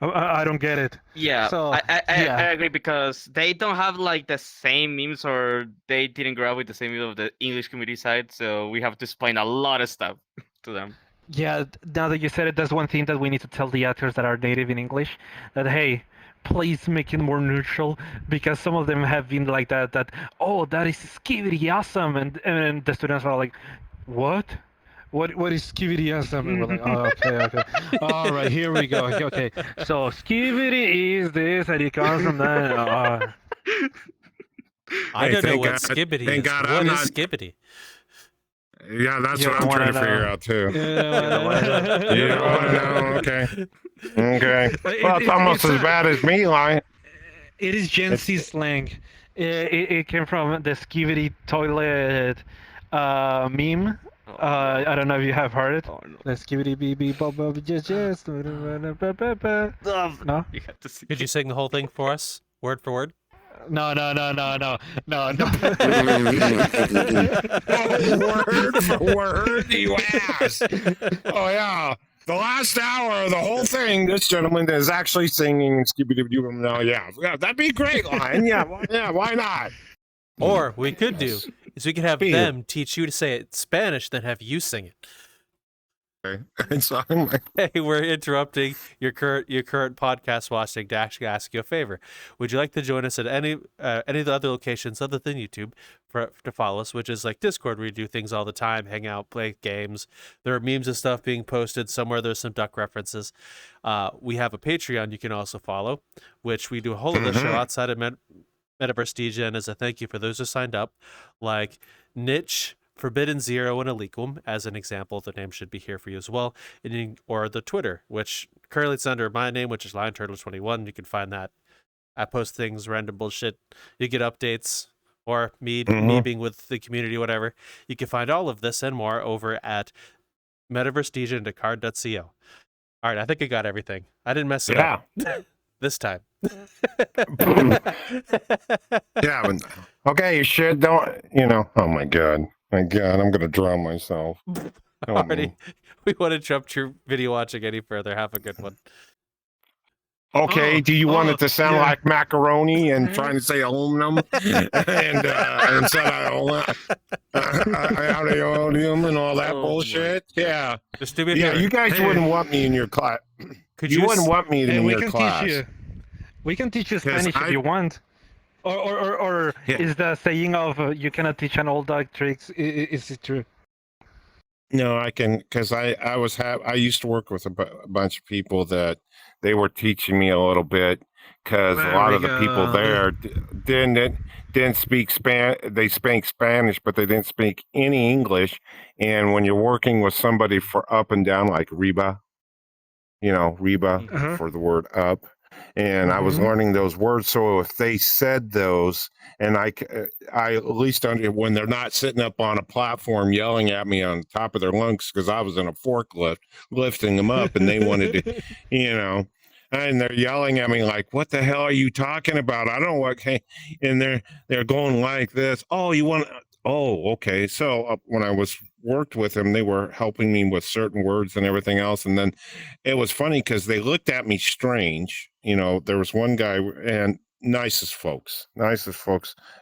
I don't get it. Yeah, So I yeah, agree because they don't have like the same memes or they didn't grow up with the same meme of the English community side, so we have to explain a lot of stuff to them. yeah, now that you said it, that's one thing that we need to tell the actors that are native in English, that hey, please make it more neutral, because some of them have been like that. That oh, that is skivity awesome, and the students are like, what? What is skivity awesome? And we're like, oh, okay. All right, here we go. Okay, so skivity is this, and it comes from that. I Hey, don't know what skibbity thank is. God, I'm What is not. skibbity? Yeah, that's You what don't I'm want trying to to figure know. out too. You don't You don't want to know. wanna- You You don't don't want want to to know. know? Okay, okay. Well, it's It, almost it's as a, bad as me lying. It is Gen It's Z slang. It came from the skivity toilet meme. Oh no. I don't know if you have heard it. Oh no. The skivity bee bee bub bub just. No? You have to see Could you it. sing the whole thing for us, word for word? No. oh, word for word, you ass. Oh yeah. The last hour of the whole thing, this gentleman is actually singing Scooby Doo. No, yeah, that'd be a great line. Yeah, why not? Or we could do is we could have Be them teach you to say it in Spanish, then have you sing it. okay. And so I'm like, Hey, we're interrupting your current podcast watching to actually ask you a favor. Would you like to join us at any of the other locations other than YouTube to follow us, which is like Discord, where we do things all the time, hang out, play games. There are memes and stuff being posted somewhere. There's some duck references. We have a Patreon you can also follow, which we do a whole other show outside of Metaverse Degen as a thank you for those who signed up, like Niche, Forbidden Zero, and Alequum, as an example. The name should be here for you as well. Or the Twitter, which currently it's under my name, which is LionTurtle21. You can find that. I post things, random bullshit. You get updates, or me being with the community, whatever. You can find all of this and more over at metaversedegen.card.co. All right, I think I got everything. I didn't mess it up this time. yeah. Okay, you should don't. Oh my god, I'm gonna drown myself. Alrighty, we want to jump your video watching any further. Have a good one. Okay, do you want it to sound yeah. like macaroni and trying to say aluminum and instead of aluminum and all that Oh, bullshit? Yeah, Just do me a yeah. favor. You guys wouldn't want me in your class. Could You wouldn't want me Hey, in we your can class. teach you. We can teach you 'Cause Spanish if you want. Or Yeah. is the saying of you cannot teach an old dog tricks? Is it true? No, I can because I used to work with a bunch of people that they were teaching me a little bit, because a There lot we of the people go. there didn't speak They speak Spanish, but they didn't speak any English. And when you're working with somebody for up and down, like Reba, Reba Uh-huh. for the word up. And I was Mhm. learning those words. So if they said those, and I at least when they're not sitting up on a platform yelling at me on top of their lungs because I was in a forklift lifting them up and they wanted to, you know, and they're yelling at me like, "What the hell are you talking about? I don't know what." And they're going like this. Oh, you want? Oh, okay. So when I was worked with them, they were helping me with certain words and everything else, and then it was funny because they looked at me strange. There was one guy and nicest folks I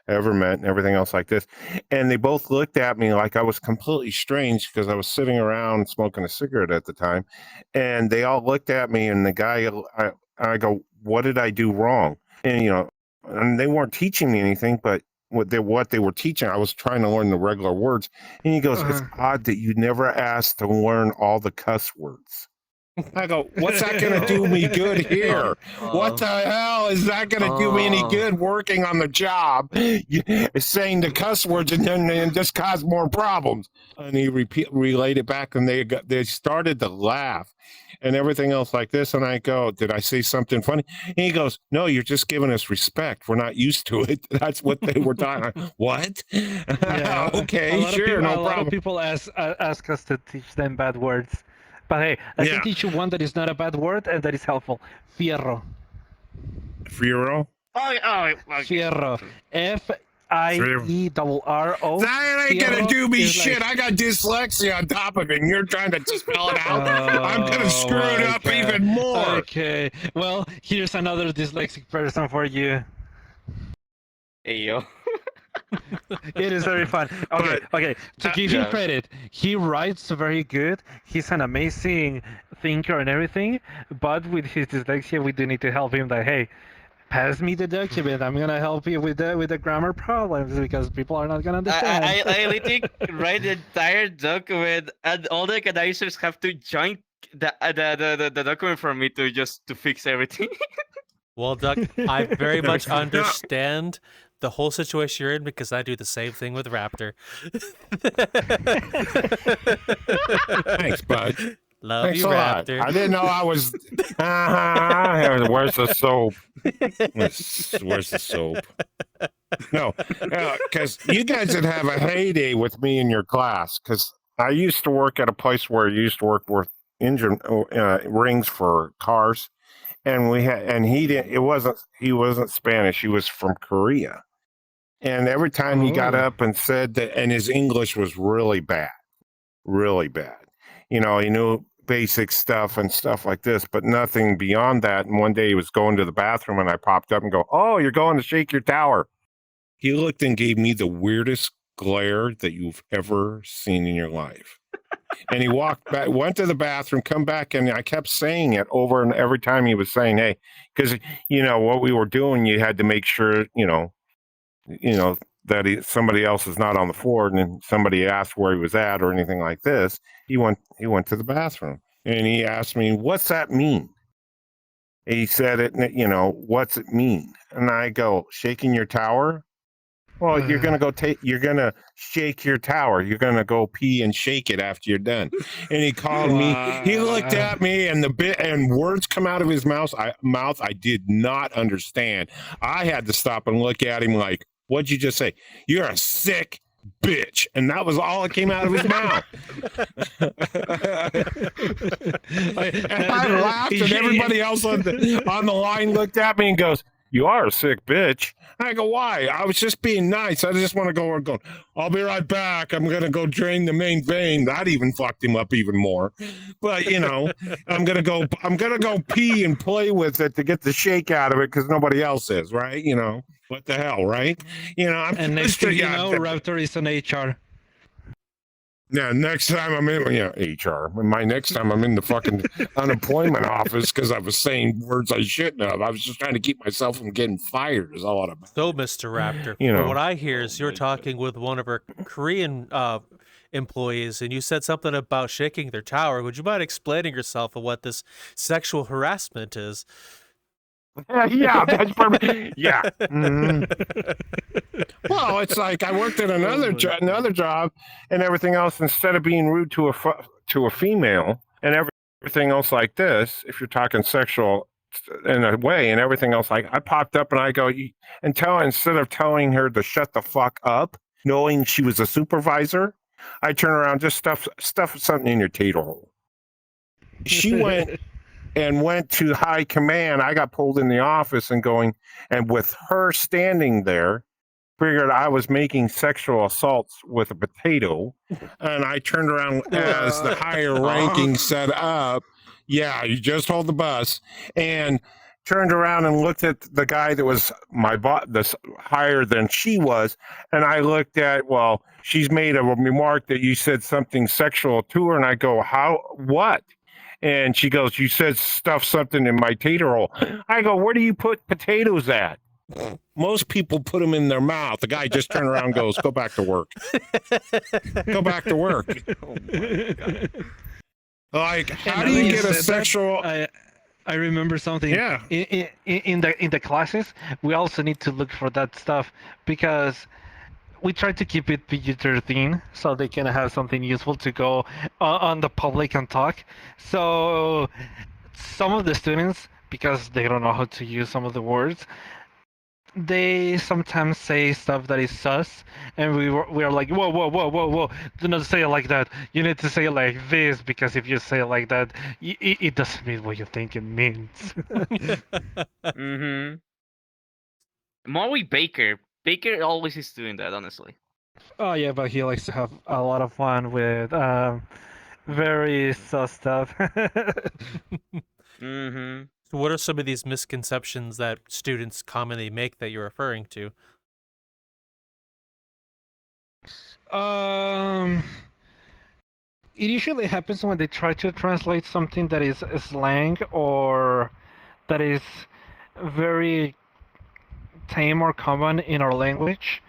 ever met and everything else like this. And they both looked at me like I was completely strange because I was sitting around smoking a cigarette at the time. And they all looked at me and the guy, I go, "What did I do wrong?" And, and they weren't teaching me anything, but what they were teaching, I was trying to learn the regular words. And he goes, "It's Uh-huh. odd that you never asked to learn all the cuss words." I go, "What's that going to do me good here? What the hell is that going to do me any good working on the job? Saying the cuss words and just cause more problems." And he relayed it back, and they started to laugh and everything else like this. And I go, "Did I say something funny?" And he goes, "No, you're just giving us respect. We're not used to it." That's what they were talking. What? Yeah. Okay, sure, no A lot of problem. people ask us to teach them bad words. But hey, I can Yeah, teach you one that is not a bad word and that is helpful. Fierro. Furo. Okay. Fierro. Fierro. That ain't gonna Fierro do me is shit. like. I got dyslexia on top of it, and you're trying to spell it out. I'm gonna screw it up Okay. even more. Okay. Well, here's another dyslexic person for you. Hey, yo. It is very fun. Okay, But okay. To give him Yeah. credit, he writes very good. He's an amazing thinker and everything. But with his dyslexia, we do need to help him. That hey, pass me the document. I'm gonna help you with the grammar problems because people are not gonna understand. I literally write the entire document, and all the canizers have to join the document for me to fix everything. Well, Duck, I very much No, understand the whole situation you're in because I do the same thing with Raptor. thanks, bud. Love Thanks you, a lot. Raptor. I didn't know I was. Where's the soap? Where's the soap? No, because you guys would have a heyday with me in your class. Because I used to work at a place where I used to work with engine rings for cars, and he wasn't Spanish. He was from Korea. And every time he got Oh. up and said that, and his English was really bad, really bad. He knew basic stuff and stuff like this, but nothing beyond that. And one day he was going to the bathroom and I popped up and go, "Oh, you're going to shake your tower." He looked and gave me the weirdest glare that you've ever seen in your life. And he walked back, went to the bathroom, come back, and I kept saying it over and every time he was saying, "Hey," because what we were doing, you had to make sure, that somebody else is not on the floor, and then somebody asked where he was at or anything like this. He went to the bathroom, and he asked me, "What's that mean?" He said it, "What's it mean?" And I go, "Shaking your tower." Well, you're gonna you're gonna shake your tower. You're gonna go pee and shake it after you're done. And he called me. He looked Wow. at me, and words come out of his mouth. I did not understand. I had to stop and look at him like, "What'd you just say?" "You're a sick bitch," and that was all that came out of his mouth. And I laughed, and everybody else on the line looked at me and goes, "You are a sick bitch." I go, "Why?" "I was just being nice. I just want to go and go. I'll be right back. I'm gonna go drain the main vein." That even fucked him up even more. But I'm gonna go pee and play with it to get the shake out of it because nobody else is, right? What the hell, right? I'm And next just thing you know, Raptor is an HR. yeah, next time I'm in HR. My next time I'm in the fucking unemployment office because I was saying words I shouldn't have. I was just trying to keep myself from getting fired. Is all about. So, Mr. Raptor, You from know. what I hear is you're talking with one of our Korean employees, and you said something about shaking their tower. Would you mind explaining yourself and what this sexual harassment is? Yeah, that's perfect. Yeah. Mhm. Well, it's like I worked at another another job and everything else. Instead of being rude to a female and everything else like this, if you're talking sexual in a way and everything else, like I popped up and I go instead of telling her to shut the fuck up, knowing she was a supervisor, I turn around just stuff something in your tater hole. She went to high command. I got pulled in the office and with her standing there, figured I was making sexual assaults with a potato, and I turned around as the higher ranking set up. Yeah, you just hold the bus, and turned around and looked at the guy that was my boss, this higher than she was, and I looked at, well, she's made a remark that you said something sexual to her, and I go, how, what? And she goes, you said something in my tater hole. I go, where do you put potatoes at? Most people put them in their mouth. The guy just turned around and goes, go back to work. Go back to work. Oh my God. Like, how And do when you get a said that, sexual... I remember something. Yeah. In the classes, we also need to look for that stuff because we try to keep it PG-13 so they can have something useful to go on the public and talk. So some of the students, because they don't know how to use some of the words, they sometimes say stuff that is sus, and we are like, whoa, whoa, whoa, whoa, whoa! Do not say it like that. You need to say it like this because if you say it like that, it doesn't mean what you think it means. Mm-hmm. Maury Baker. Baker always is doing that, honestly. Oh yeah, but he likes to have a lot of fun with very sus stuff. Mm-hmm. So what are some of these misconceptions that students commonly make that you're referring to? um, it usually happens when they try to translate something that is slang or that is very tame or common in our language,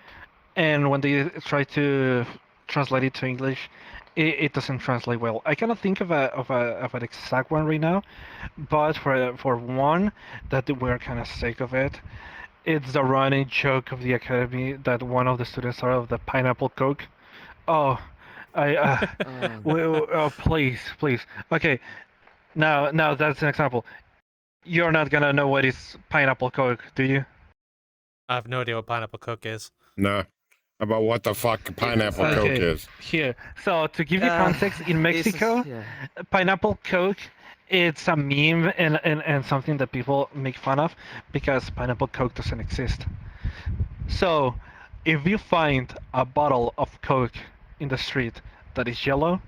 and when they try to translate it to English, it doesn't translate well. I cannot think of an exact one right now, but for one that we're kind of sick of it, it's the running joke of the academy that one of the students are of the pineapple Coke. Oh, I please, please. Okay, now that's an example. You're not gonna know what is pineapple Coke, do you? I have no idea what pineapple coke is. Nah. About what the fuck pineapple Coke Okay, is. here. So to give you context, in Mexico, pineapple Coke, it's a meme and something that people make fun of because pineapple Coke doesn't exist. So if you find a bottle of Coke in the street that is yellow,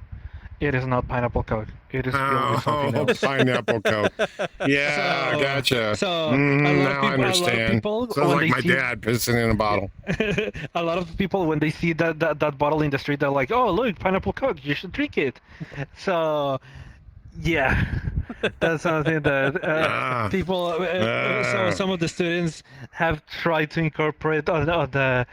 it is not pineapple Coke. It is filled with something else. Pineapple Coke. Yeah, So- gotcha. so Now I a lot of understand. people Sounds when like they my see dad pissing in a bottle. a lot of people when they see that bottle in the street, they're like, "Oh, look, pineapple Coke! You should drink it." So, yeah, that's something that Ah. people. So some of the students have tried to incorporate on the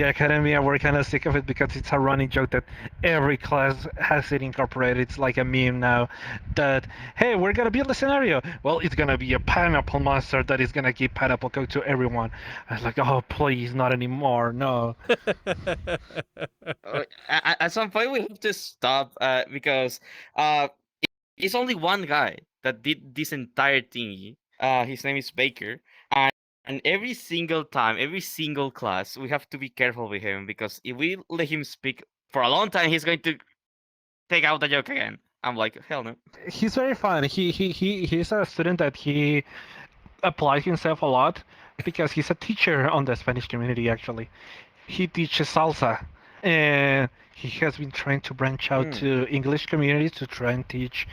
academy, and we're kind of sick of it because it's a running joke that every class has it incorporated. It's like a meme now that, hey, we're gonna build a scenario. Well, it's gonna be a pineapple monster that is gonna give pineapple Coke to everyone. I was like, oh, please, not anymore. No. At some point, we have to stop because it's only one guy that did this entire thingy. His name is Baker, and every single time, every single class, we have to be careful with him because if we let him speak for a long time, he's going to take out the joke again. I'm like, hell no. He's very fun. He's a student that he applies himself a lot because he's a teacher on the Spanish community actually. He teaches salsa and he has been trying to branch out to English communities to try and teach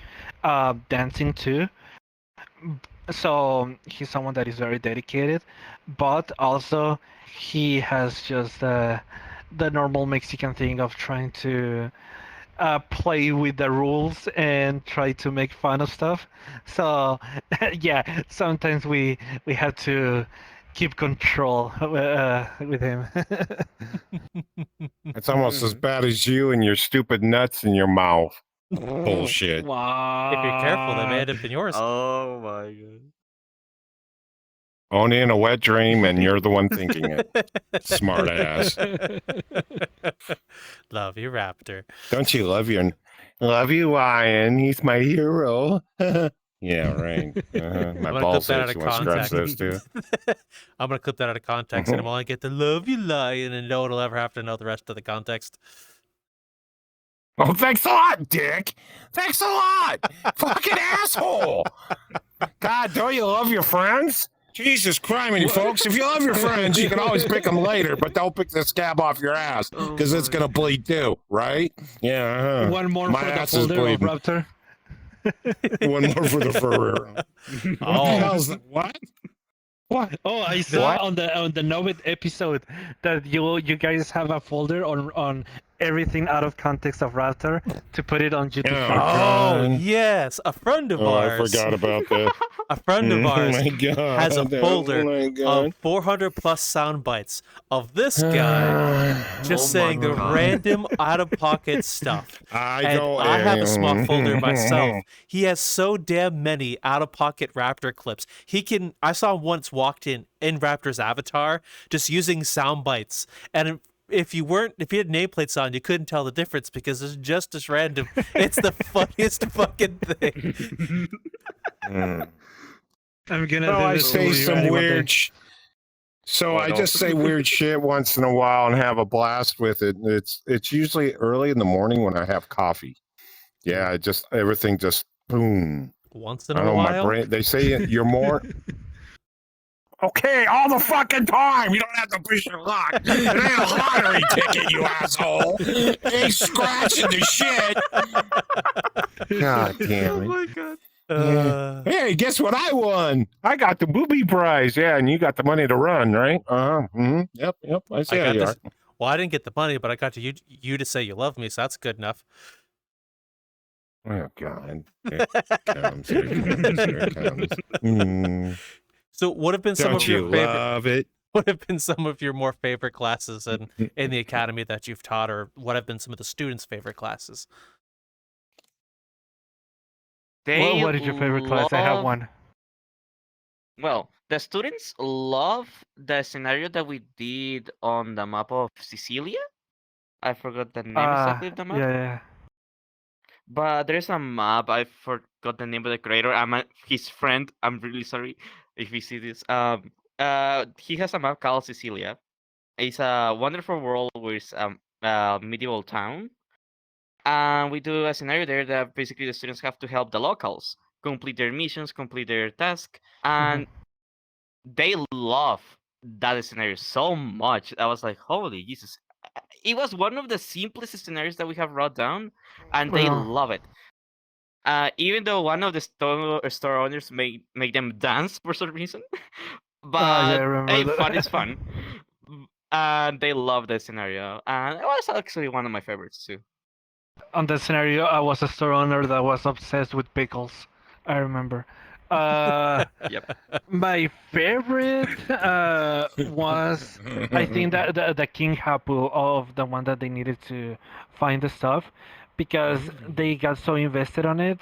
dancing too. So he's someone that is very dedicated, but also he has just the normal Mexican thing of trying to play with the rules and try to make fun of stuff. So yeah, sometimes we have to keep control with him. It's almost as bad as you and your stupid nuts in your mouth. Bullshit. Wow. If you're careful, they may end up in yours. Oh my god. Only in a wet dream, and you're the one thinking it. Smart ass. Love you, Raptor. Don't you love you, Ryan? He's my hero. Yeah, right. My I'm gonna clip balls that out itch. of You want to scratch context. those too? I'm gonna clip that out of context, and I'm only get to love you, Lion, and no one will ever have to know the rest of the context. Oh, thanks a lot, Dick. Thanks a lot. Fucking asshole. God, don't you love your friends? Jesus Christ, you folks. If you love your friends, you can always pick them later, but don't pick the scab off your ass because it's going to bleed too, right? Yeah. One more My for the ass is folder of bleeding. Raptor. One more for the furry. What the hell's that? What? What? Oh, I saw on the Novit episode that you guys have a folder on everything out of context of Raptor to put it on YouTube. Oh, Shorts. Oh God. yes, a friend of Oh, I ours. forgot about that. A friend of ours Oh my God. has a folder Oh my of God. 400 plus sound bites of this guy just Oh my saying the God. random out of pocket stuff. I And go. I have a small folder myself. He has so damn many out of pocket Raptor clips. I saw him once walked in Raptor's avatar just using sound bites. And if you had nameplates on, you couldn't tell the difference because it's just as random. It's the funniest fucking thing. I'm gonna No, do I this say to some Uranic one day. weird. So Oh, I no. just say weird shit once in a while and have a blast with it. It's usually early in the morning when I have coffee. Yeah, everything just boom. Once in I a don't know, my while. brain. They say you're more. Okay, all the fucking time. You don't have to push your luck. It ain't a lottery ticket, you asshole. It ain't scratching the shit. God damn it. my God. Hey, guess what I won? I got the booby prize. Yeah, and you got the money to run, right? Yep. I see I how got you this. are. Well, I didn't get the money, but I got you to say you love me, so that's good enough. Oh, God. Here it comes. Here it comes. Mm. So, what have been some Don't of you your favorite? love it? What have been some of your more favorite classes in the academy that you've taught, or what have been some of the students' favorite classes? They What is your favorite class? I have love- one. Well, the students love the scenario that we did on the map of Sicilia. I forgot the name exactly of the map. Yeah. But there's a map. I forgot the name of the creator. His friend. I'm really sorry if you see this. He has a map called Sicilia. It's a wonderful world with a medieval town, and we do a scenario there that basically the students have to help the locals complete their missions, complete their task, and they love that scenario so much. I was like, holy Jesus! It was one of the simplest scenarios that we have wrote down, and they Well. love it. Even though one of the store owners make them dance for some reason, but Yeah, I remember hey, that. fun is fun, and they love the scenario, and it was actually one of my favorites too. On that scenario, I was a store owner that was obsessed with pickles. I remember. Yep. My favorite was, I think, that the King Hapu of the one that they needed to find the stuff, because they got so invested on it,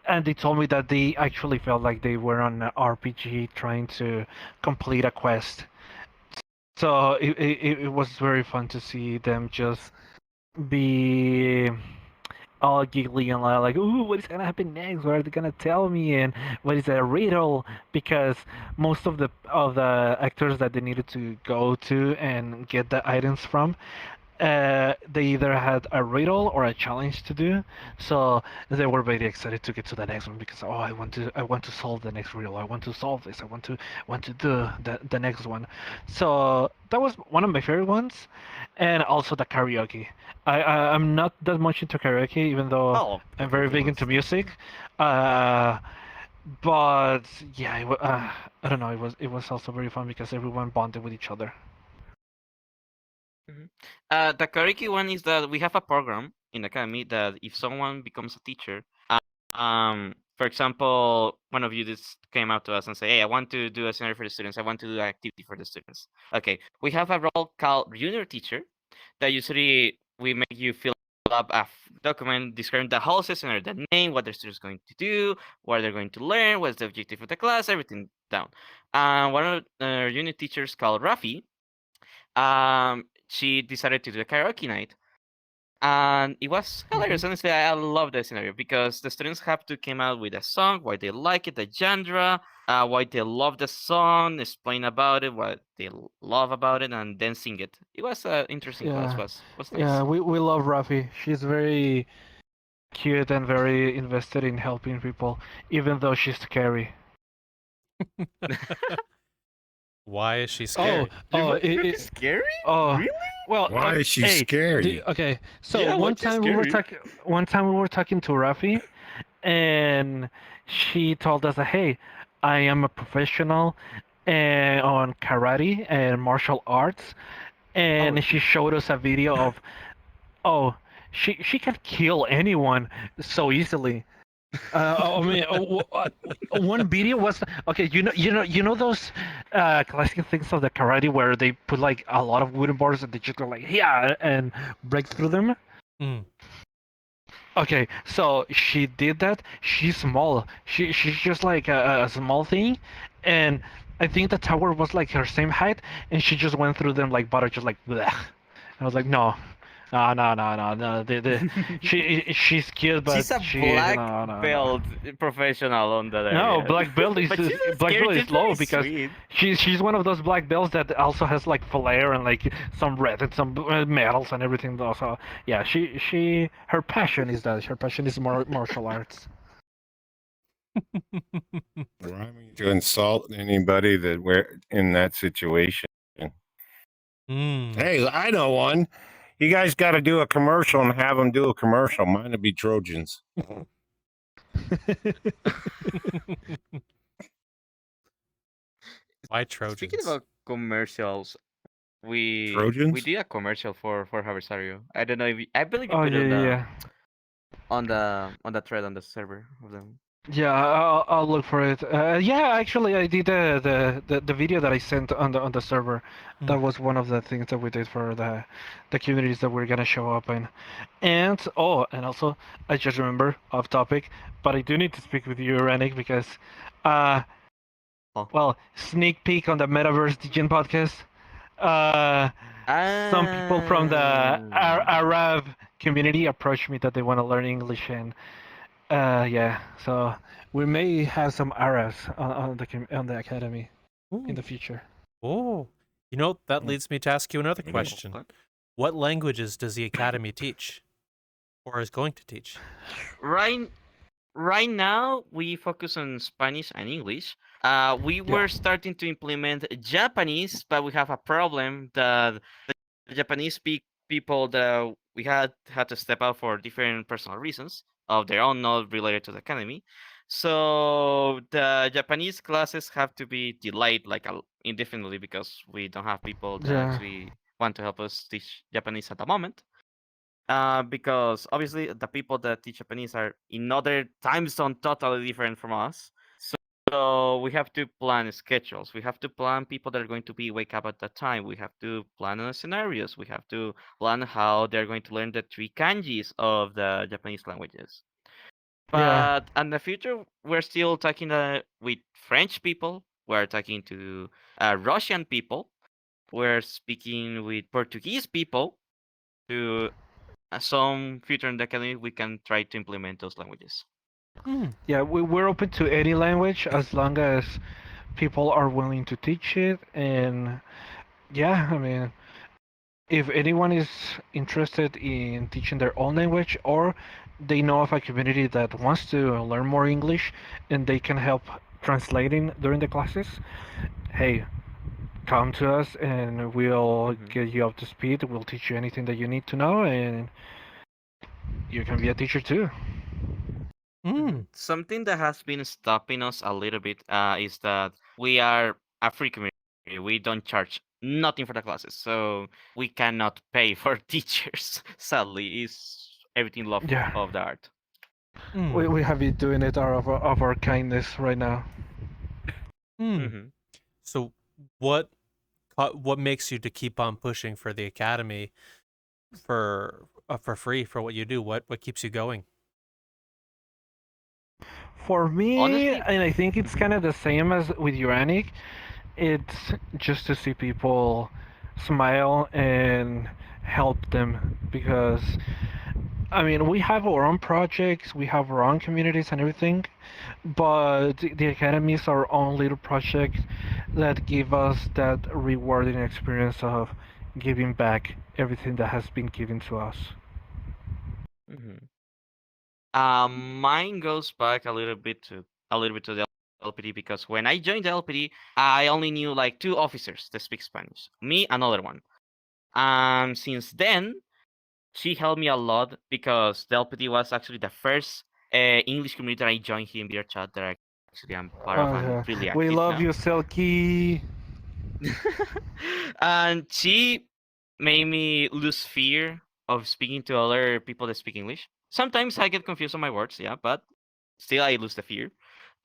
and they told me that they actually felt like they were on an RPG trying to complete a quest. So it was very fun to see them just be all giggly and like, ooh, what is gonna happen next? What are they gonna tell me? And what is a riddle? Because most of the actors that they needed to go to and get the items from, they either had a riddle or a challenge to do, so they were very excited to get to the next one because I want to solve the next riddle. I want to solve this. I want to do the next one. So that was one of my favorite ones, and also the karaoke. I'm not that much into karaoke, even though Oh, I'm very big into music. But yeah, I don't know. It was also very fun because everyone bonded with each other. the karaoke one is that we have a program in the academy that if someone becomes a teacher, for example, one of you just came out to us and say, "Hey, I want to do a scenario for the students. I want to do an activity for the students." Okay, we have a role called junior teacher that usually we make you fill up a document describing the whole session, the name, what the students going to do, what they're going to learn, what's the objective of the class, everything down. One of our unit teachers called Rafi, she decided to do a karaoke night. And it was hilarious. Honestly, I love the scenario because the students have to come out with a song, why they like it, the genre, why they love the song, explain about it, what they love about it, and then sing it. It was an interesting class. Yeah, Was nice. yeah. We love Rafi. She's very cute and very invested in helping people, even though she's scary. Why is she scary? Scary? Oh, Really? well, Why is she hey, scary? okay. So Yeah, one why she's time we were scary? talking to Rafi, and she told us that, hey, I am a professional on karate and martial arts, and she showed us a video of, oh, she can kill anyone so easily. I mean, one video was okay. You know those classic things of the karate where they put like a lot of wooden bars and they just go like yeah and break through them. Mm. Okay, so she did that. She's small. She's just like a small thing, and I think the tower was like her same height, and she just went through them like butter, just like bleh. And I was like, no, no. She's cute, but She's a she black no. belt professional on that area. No, black belt is But she's not black scary, belt she's is low very because sweet. she's one of those black belts that also has like flair and like some red and some medals and everything. Though, so yeah, she her passion is that her passion is more martial arts. Rhyming to insult anybody that we're in that situation. Mm. Hey, I know one. You guys got to do a commercial and have them do a commercial. Mine would be Trojans. Why Trojans? Speaking about commercials, we Trojans? did a commercial for Haversario. I don't know if I believe you Oh put yeah, it yeah. on the thread on the server of them. Yeah, I'll look for it. Yeah, actually, I did the video that I sent on the server. That was one of the things that we did for the communities that we're gonna show up in. And and also, I just remember off topic, but I do need to speak with you, Uranic, because, uh, Oh. well, sneak peek on the Metaverse Degen podcast. Uh, some people from the Arab community approached me that they want to learn English and. Yeah. So we may have some Arabs on the academy in the future. Oh, that leads me to ask you another question. Okay. What languages does the academy teach, or is going to teach? Right now, we focus on Spanish and English. We were starting to implement Japanese, but we have a problem that the Japanese people that we had to step out for different personal reasons of their own, not related to the academy. So the Japanese classes have to be delayed like indefinitely because we don't have people that Yeah. actually want to help us teach Japanese at the moment. Because obviously the people that teach Japanese are in other time zone totally different from us. So we have to plan schedules. We have to plan people that are going to be wake up at that time. We have to plan scenarios. We have to plan how they're going to learn the 3 kanjis of the Japanese languages. Yeah. But in the future, we're still talking with French people. We're talking to Russian people. We're speaking with Portuguese people. To some future in the academy, we can try to implement those languages. Yeah. We're open to any language as long as people are willing to teach it. And yeah, I mean, if anyone is interested in teaching their own language or they know of a community that wants to learn more English and they can help translating during the classes, hey, come to us and we'll get you up to speed. We'll teach you anything that you need to know, and you can be a teacher too. Something that has been stopping us a little bit is that we are a free community. We don't charge nothing for the classes, so we cannot pay for teachers. Sadly, is everything love Yeah. of the art. We have been doing it out of our kindness right now. So what makes you to keep on pushing for the academy for for free for what you do? What keeps you going? For me, Honestly, and I think it's kind of the same as with uranic, it's just to see people smile and help them because I mean we have our own projects, we have our own communities and everything, but the academy is our own little project that give us that rewarding experience of giving back everything that has been given to us. hmm mine goes back a little bit to the LPD because when I joined the LPD, I only knew like two officers that speak Spanish, me, another one. And since then, she helped me a lot because the LPD was actually the first English community that I joined here in VRchat that actually I'm part of and Yeah. really We active love now. you, Selkie. And she made me lose fear of speaking to other people that speak English. Sometimes I get confused on my words, yeah, but still I lose the fear.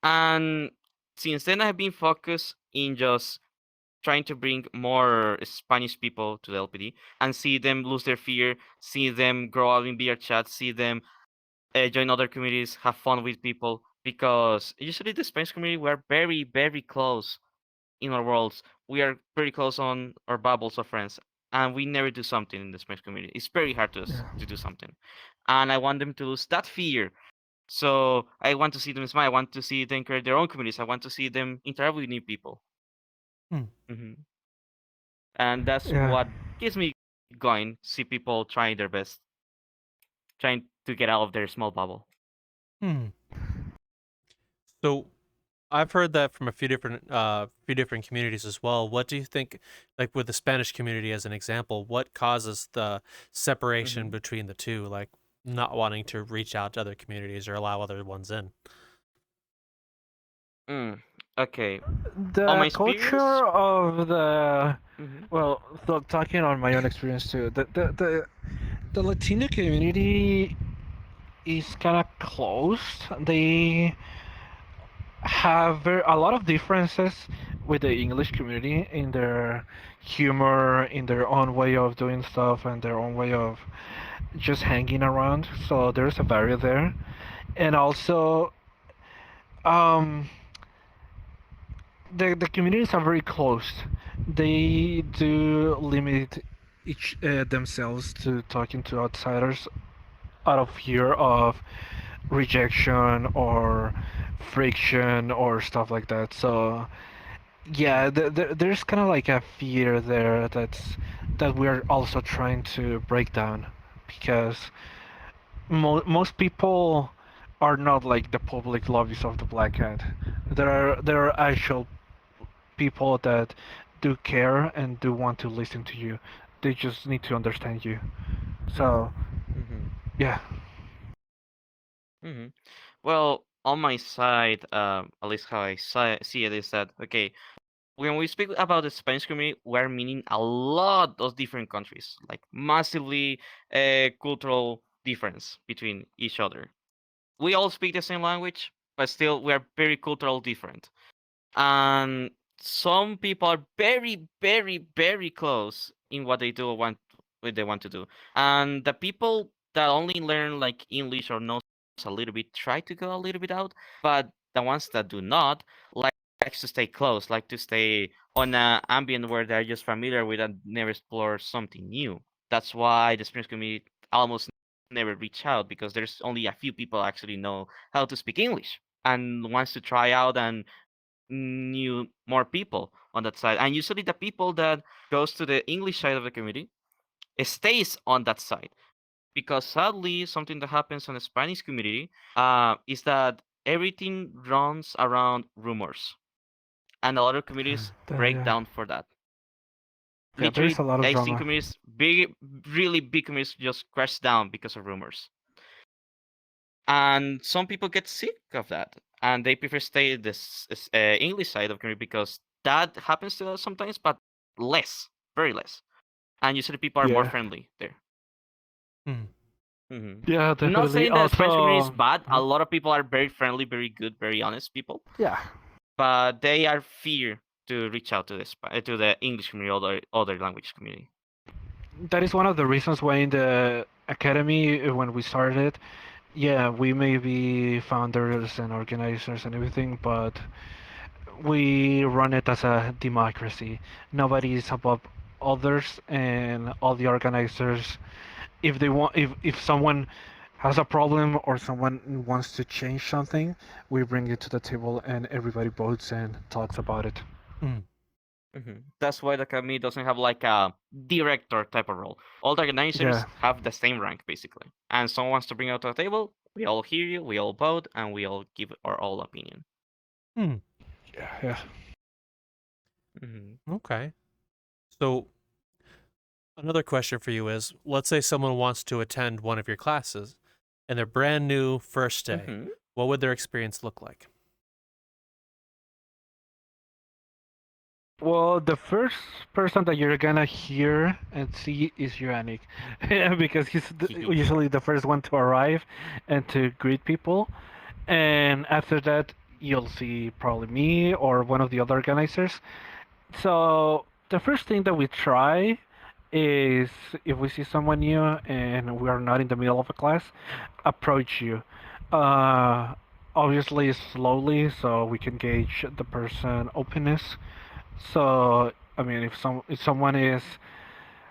And since then, I've been focused in just trying to bring more Spanish people to the LPD and see them lose their fear, see them grow up in VR chat, see them join other communities, have fun with people. Because usually the Spanish community we're very, very close in our worlds. We are pretty close on our bubbles of friends, and we never do something in the Spanish community. It's very hard to Yeah. to do something, and I want them to lose that fear. So I want to see them smile. I want to see them create their own communities. I want to see them interact with new people. Hmm. And that's Yeah. what keeps me going. See people trying their best, trying to get out of their small bubble. Hmm. So I've heard that from a few different communities as well. What do you think, like with the Spanish community as an example, what causes the separation hmm between the two, like not wanting to reach out to other communities or allow other ones in? Okay. On my The experience. culture of the hmm well, talking on my own experience too, the Latino community is kind of closed. They have a lot of differences with the English community in their humor, in their own way of doing stuff, and their own way of just hanging around. So there's a barrier there, and also um, the communities are very close. They do limit each themselves to talking to outsiders out of fear of rejection or friction or stuff like that. So yeah, there's kind of like a fear there that we're also trying to break down because most people are not like the public lobbies of the Black Hat. There are actual people that do care and do want to listen to you. They just need to understand you. So hmm yeah, hmm Well, on my side, at least how I see it is that okay, when we speak about the Spanish community, we're meaning a lot of different countries, like massively cultural difference between each other. We all speak the same language, but still we are very cultural different. And some people are very, very, very close in what they want to do. And the people that only learn like English or knows a little bit try to go a little bit out, but the ones that do not like to stay close, like to stay on an ambient where they're just familiar with and never explore something new. That's why the Spanish community almost never reach out because there's only a few people actually know how to speak English and wants to try out and new more people on that side. And usually the people that goes to the English side of the community stays on that side because sadly something that happens on the Spanish community is that everything runs around rumors, and a lot of communities break yeah, down for that. yeah. There's Literally, a lot of I've seen drama. communities, big, really big communities, just crash down because of rumors. And some people get sick of that, and they prefer stay this English side of community because that happens to us sometimes, but less, very less. And usually people are more Yeah, friendly there. Hmm. yeah, Not definitely. saying that Spanish community is Also, bad. A mhm. lot of people are very friendly, very good, very honest people, Yeah, but they are fear to reach out to the English community or other language community. that is one of the reasons why in the academy when we started, yeah, we may be founders and organizers and everything, but we run it as a democracy. Nobody is above others, and all the organizers, if they want, if someone has a problem or someone wants to change something, we bring it to the table and everybody votes and talks about it. That's why the academy doesn't have like a director type of role. All the organizers Yeah. have the same rank basically, and someone wants to bring it to the table. We all hear you, we all vote, and we all give our all opinion. Hmm. Yeah. Okay. So another question for you is, let's say someone wants to attend one of your classes and they're brand new first day. What would their experience look like? Well, the first person that you're gonna hear and see is uranic, because he's usually the first one to arrive and to greet people. And after that, you'll see probably me or one of the other organizers. So the first thing that we try is, if we see someone new and we are not in the middle of a class, approach you. Uh, Obviously slowly, so we can gauge the person openness. So I mean, if someone is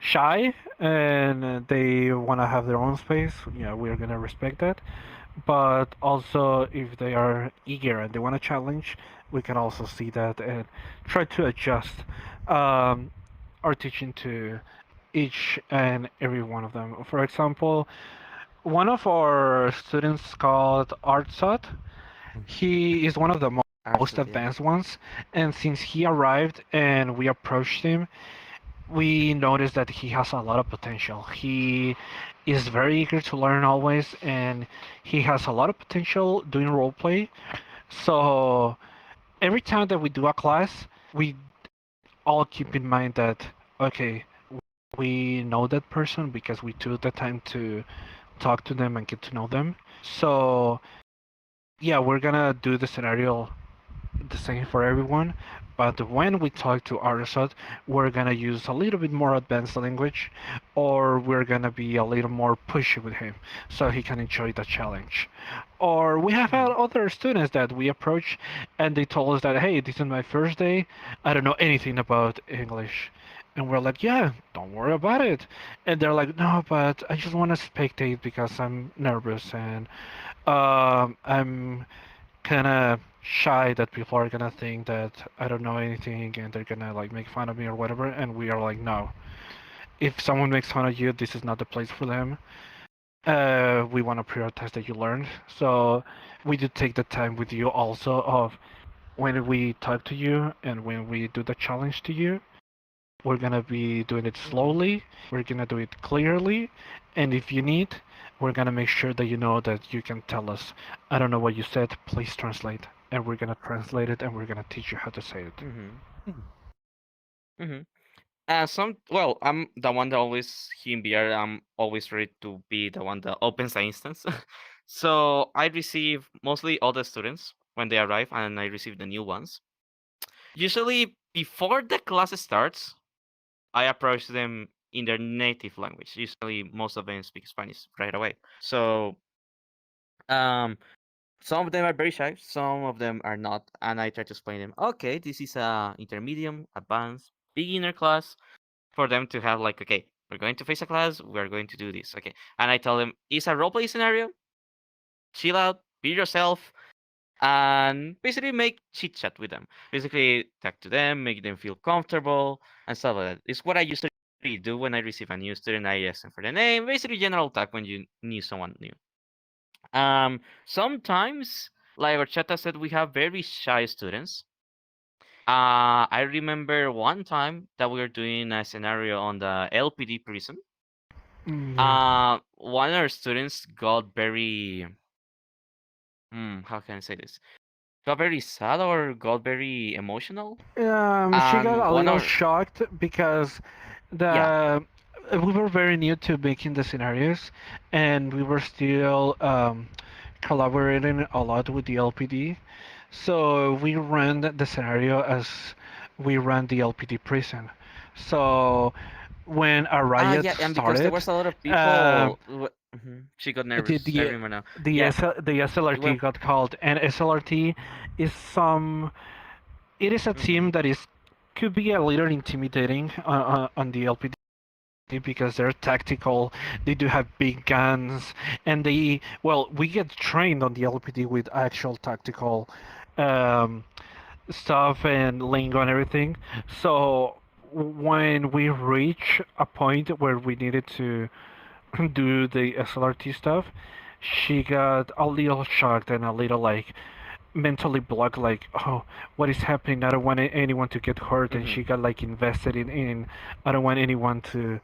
shy and they want to have their own space, yeah, we're gonna respect that. But also, if they are eager and they want to challenge, we can also see that and try to adjust um, our teaching to each and every one of them. For example, one of our students called Vrchat, he is one of the most advanced ones, and since he arrived and we approached him, we noticed that he has a lot of potential. He is very eager to learn always, and he has a lot of potential doing roleplay. So every time that we do a class, we all keep in mind that, okay, we know that person because we took the time to talk to them and get to know them. So yeah, we're gonna do the scenario the same for everyone, but when we talk to Arasat, we're gonna use a little bit more advanced language, or we're gonna be a little more pushy with him so he can enjoy the challenge. Or we have had other students that we approach and they told us that, hey, this is my first day, I don't know anything about English. And we're like, yeah, don't worry about it. And they're like, no, but I just want to spectate because I'm nervous and I'm kind of shy that people are gonna think that I don't know anything and they're gonna like make fun of me or whatever. And we are like, no. If someone makes fun of you, this is not the place for them. We want to prioritize that you learn. So we do take the time with you also of when we talk to you and when we do the challenge to you. We're gonna be doing it slowly. We're gonna do it clearly, and if you need, we're gonna make sure that you know that you can tell us, I don't know what you said, please translate. And we're gonna translate it and we're gonna teach you how to say it. I'm the one that always here in VR. I'm always ready to be the one that opens the instance. So I receive mostly all the students when they arrive, and I receive the new ones. Usually before the class starts, I approach them in their native language. Usually most of them speak Spanish right away. So um, some of them are very shy, some of them are not, and I try to explain them. Okay, this is a intermediate, advanced, beginner class for them to have like, okay, we're going to face a class, we're going to do this, okay. And I tell them it's a roleplay scenario. Chill out, be yourself, and basically make chit chat with them. Basically, talk to them, make them feel comfortable, and stuff like that. It's what I usually do when I receive a new student. I ask them for the name, basically general talk when you need someone new. Sometimes, like Horchata said, we have very shy students. I remember one time that we were doing a scenario on the LPD prison. One of our students got very, how can I say this? Got very sad or got very emotional. She got And a one little of shocked because yeah, the we were very new to making the scenarios, and we were still collaborating a lot with the LPD. So we ran the scenario as we ran the LPD prison. So when a riot yeah, and because there started, was a lot of um, people. She got the nervous. I the remember now. the, Yeah. the SLRT Well. got called, and SLRT is it is a team Mhm. that is could be a little intimidating on the LPD because they're tactical. They do have big guns, and we get trained on the LPD with actual tactical um, stuff and lingo and everything. So when we reach a point where we needed to do the SLRT stuff, she got a little shocked and a little like mentally blocked, like, oh, what is happening? I don't want anyone to get hurt, and Mhm. she got like invested in I don't want anyone to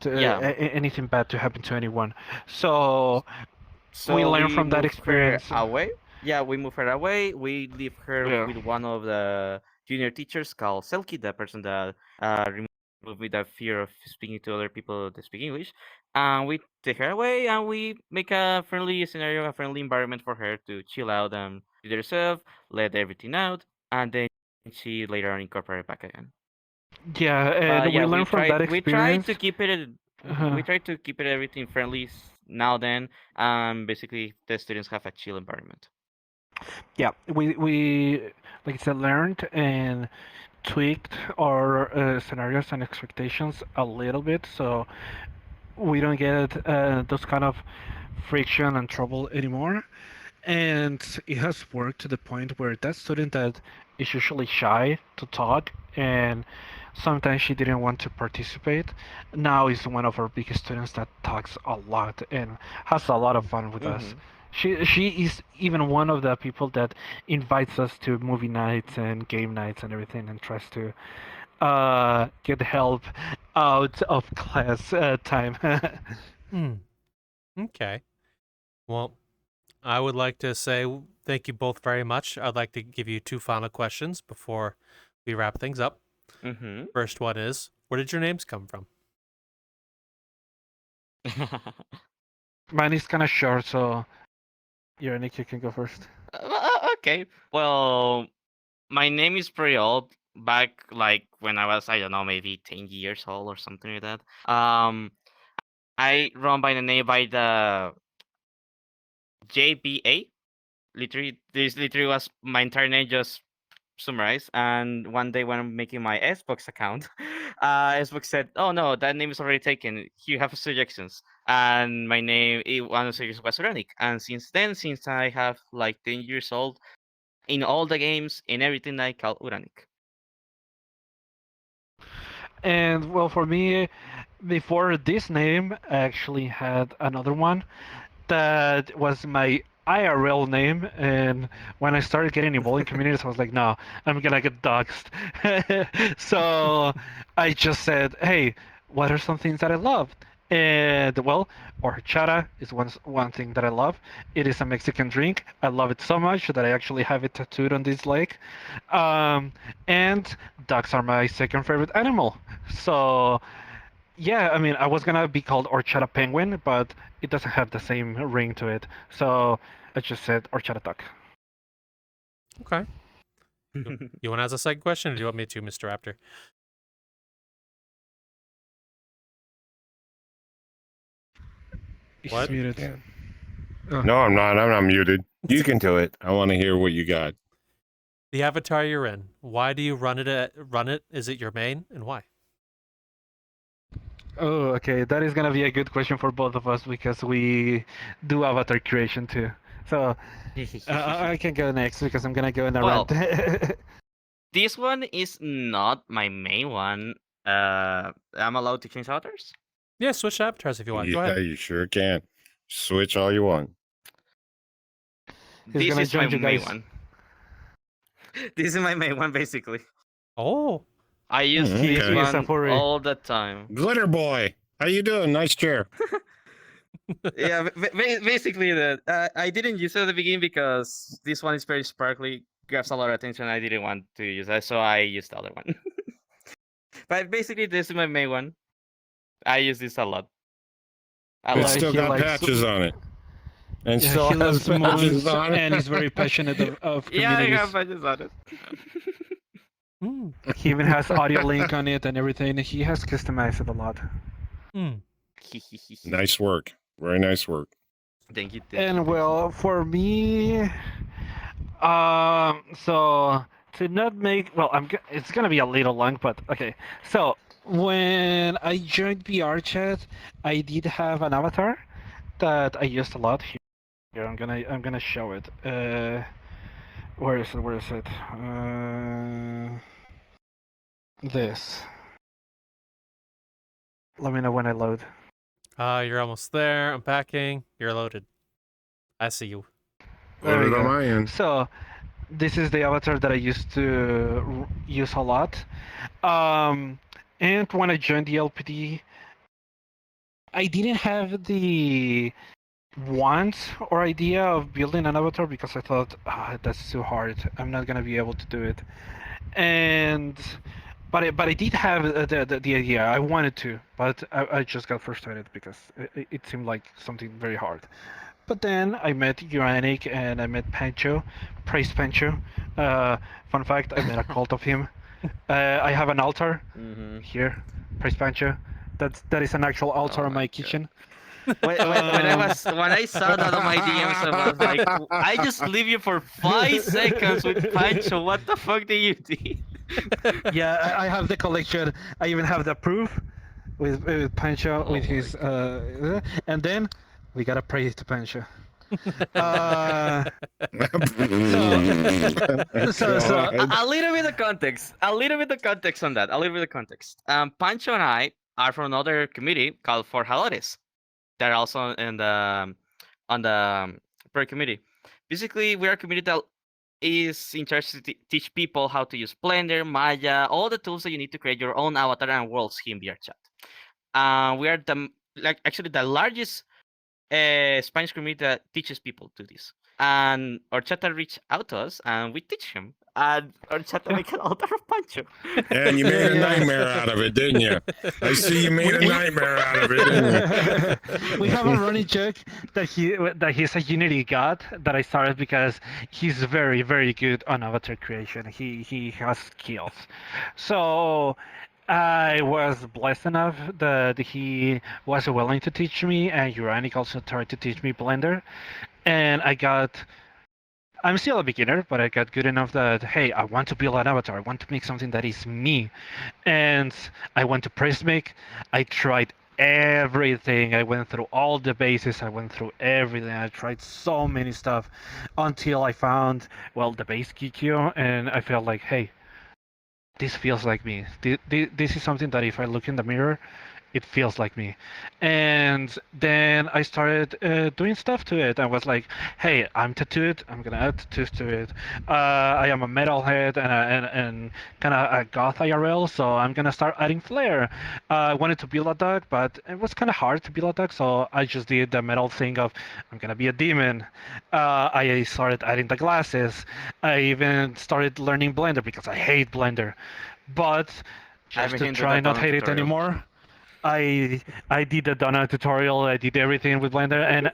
Yeah. anything bad to happen to anyone. So we So learned we from that moved her experience. away. Yeah, we moved her away. We leave her Yeah. with one of the junior teachers called Selkie, the person that removed me that fear of speaking to other people that speak English. And we take her away and we make a friendly scenario, a friendly environment for her to chill out and do herself, let everything out, and then she later on incorporated back again. Yeah, But and we yeah, learned from that we tried experience. to keep it. Uh, We tried to keep it everything friendly now then. Basically, the students have a chill environment. yeah, we like I said, learned and tweaked our scenarios and expectations a little bit, so we don't get those kind of friction and trouble anymore. And it has worked to the point where that student that is usually shy to talk and sometimes she didn't want to participate now is one of our biggest students that talks a lot and has a lot of fun with us. Hmm. She is even one of the people that invites us to movie nights and game nights and everything and tries to get help out of class time. Hmm. Okay. Well, I would like to say thank you both very much. I'd like to give you two final questions before we wrap things up. Hmm. First one is, where did your names come from? Mine is kind of short, so Uranic, you can go first. Okay. Well, my name is pretty old. Back like when I was, I don't know, maybe 10 years old or something like that. I run by the name by the JBA. Literally, this literally was my entire name just summarized. And one day when I'm making my Xbox account, Xbox said, "Oh no, that name is already taken. You have suggestions." And my name, one of the suggestions was uranic. And since then, since I have like 10 years old, in all the games, in everything, I call uranic. And well, for me, before this name, I actually had another one that was my IRL name. And when I started getting involved in communities, I was like, no, I'm gonna get doxxed. So I just said, hey, what are some things that I love? And well, horchata is one thing that I love. It is a Mexican drink. I love it so much that I actually have it tattooed on this leg. Um, and ducks are my second favorite animal. So yeah, I mean, I was gonna be called horchata penguin, but it doesn't have the same ring to it. So I just said horchata duck. Okay. You want to ask a second question, or do you want me to, Mr. Raptor? He's What? muted. Yeah. Oh. No, I'm not. I'm not muted. You can do it. I want to hear what you got. The avatar you're in. Why do you run it? Run it? Is it your main, and why? Oh, okay. That is gonna be a good question for both of us because we do avatar creation too. So I can go next because I'm gonna go in a Well, rant. this one is not my main one. I'm allowed to change avatars? Yeah, switch avatars if you want. Go Yeah, ahead. you sure can. Switch all you want. He's This gonna is my join you main guys. one. This is my main one, basically. Oh, I use He this okay. is a one furry. all the time. Glitter boy, how you doing? Nice chair. Yeah, basically that. I didn't use it at the beginning because this one is very sparkly, grabs a lot of attention. I didn't want to use that, so I used the other one. But basically, this is my main one. I use this a lot. A It's Yeah, lot. still he got likes- patches on it. And Yeah, still he loves has patches moons on it. and he's very passionate of Yeah, I communities. have patches on it. Hmm. He even has audio link on it and everything. He has customized it a lot. Hmm. Nice work. Very nice work. Thank you. And well, for me, so to not make well, it's gonna be a little long, but okay. So when I joined VRChat, I did have an avatar that I used a lot. Here, I'm gonna show it. Where is it? Where is it? This. Let me know when I load. You're almost there. Unpacking. You're loaded. I see you. There we Loaded on go. my end. So this is the avatar that I used to use a lot. And when I joined the LPD, I didn't have the want or idea of building an avatar because I thought, that's too hard. I'm not gonna be able to do it. And but I did have the idea. I wanted to, but I just got frustrated because it seemed like something very hard. But then I met Uranic and I met Pancho, praise Pancho. Fun fact: I made a cult of him. I have an altar here, praise Pancho. That is an actual altar Oh in my my God. kitchen. When I saw that on my DMs, I was like, I just leave you for 5 seconds with Pancho. What the fuck did you do? Yeah, I have the collection. I even have the proof with Pancho Oh with my his and then we gotta praise to Pancho. Uh, so A little bit of context. A little bit of context on that. A little bit of context. Pancho and I are from another committee called vrchatworlds. They're also in the on the per committee. Basically, we are a committee that is in charge to teach people how to use Blender, Maya, all the tools that you need to create your own avatar and worlds here in VRChat. We are actually the largest Spanish community that teaches people to this. And Horchata reached out to us, and we teach him. And Horchata make an altar of Pancho. And you made a nightmare out of it, didn't you? I see you made a nightmare out of it, didn't you? We have a running joke that he's a Unity god that I started because he's very very good on avatar creation. He has skills, so I was blessed enough that he was willing to teach me, and Uranic also tried to teach me Blender, and I'm still a beginner, but I got good enough that hey, I want to build an avatar. I want to make something that is me, and I went to Prismic. I tried everything. I went through all the bases. I went through everything. I tried so many stuff until I found the base QQ, and I felt like hey, this feels like me. This is something that if I look in the mirror, it feels like me. And then I started doing stuff to it. I was like, hey, I'm tattooed. I'm gonna add tattoos to it. I am a metalhead and kind of a goth IRL, so I'm gonna start adding flair. I wanted to build a duck, but it was kind of hard to build a duck, so I just did the metal thing of I'm gonna be a demon. I started adding the glasses. I even started learning Blender because I hate Blender, but just to try not hate it anymore. I did the Donna tutorial. I did everything with Blender, and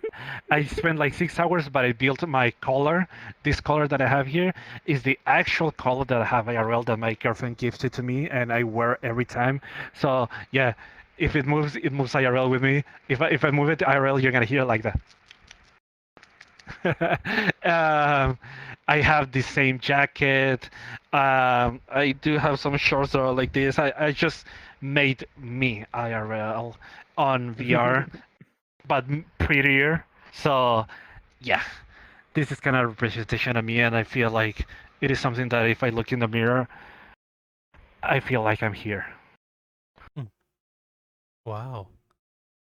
I spent like 6 hours. But I built my color. This color that I have here is the actual color that I have IRL that my girlfriend gifted to me, and I wear every time. So yeah, if it moves IRL with me. If I move it to IRL, you're gonna hear it like that. I have the same jacket. I do have some shorts that are like this. I just made me IRL on VR, but prettier. So yeah, this is kind of a representation of me, and I feel like it is something that if I look in the mirror, I feel like I'm here. Wow.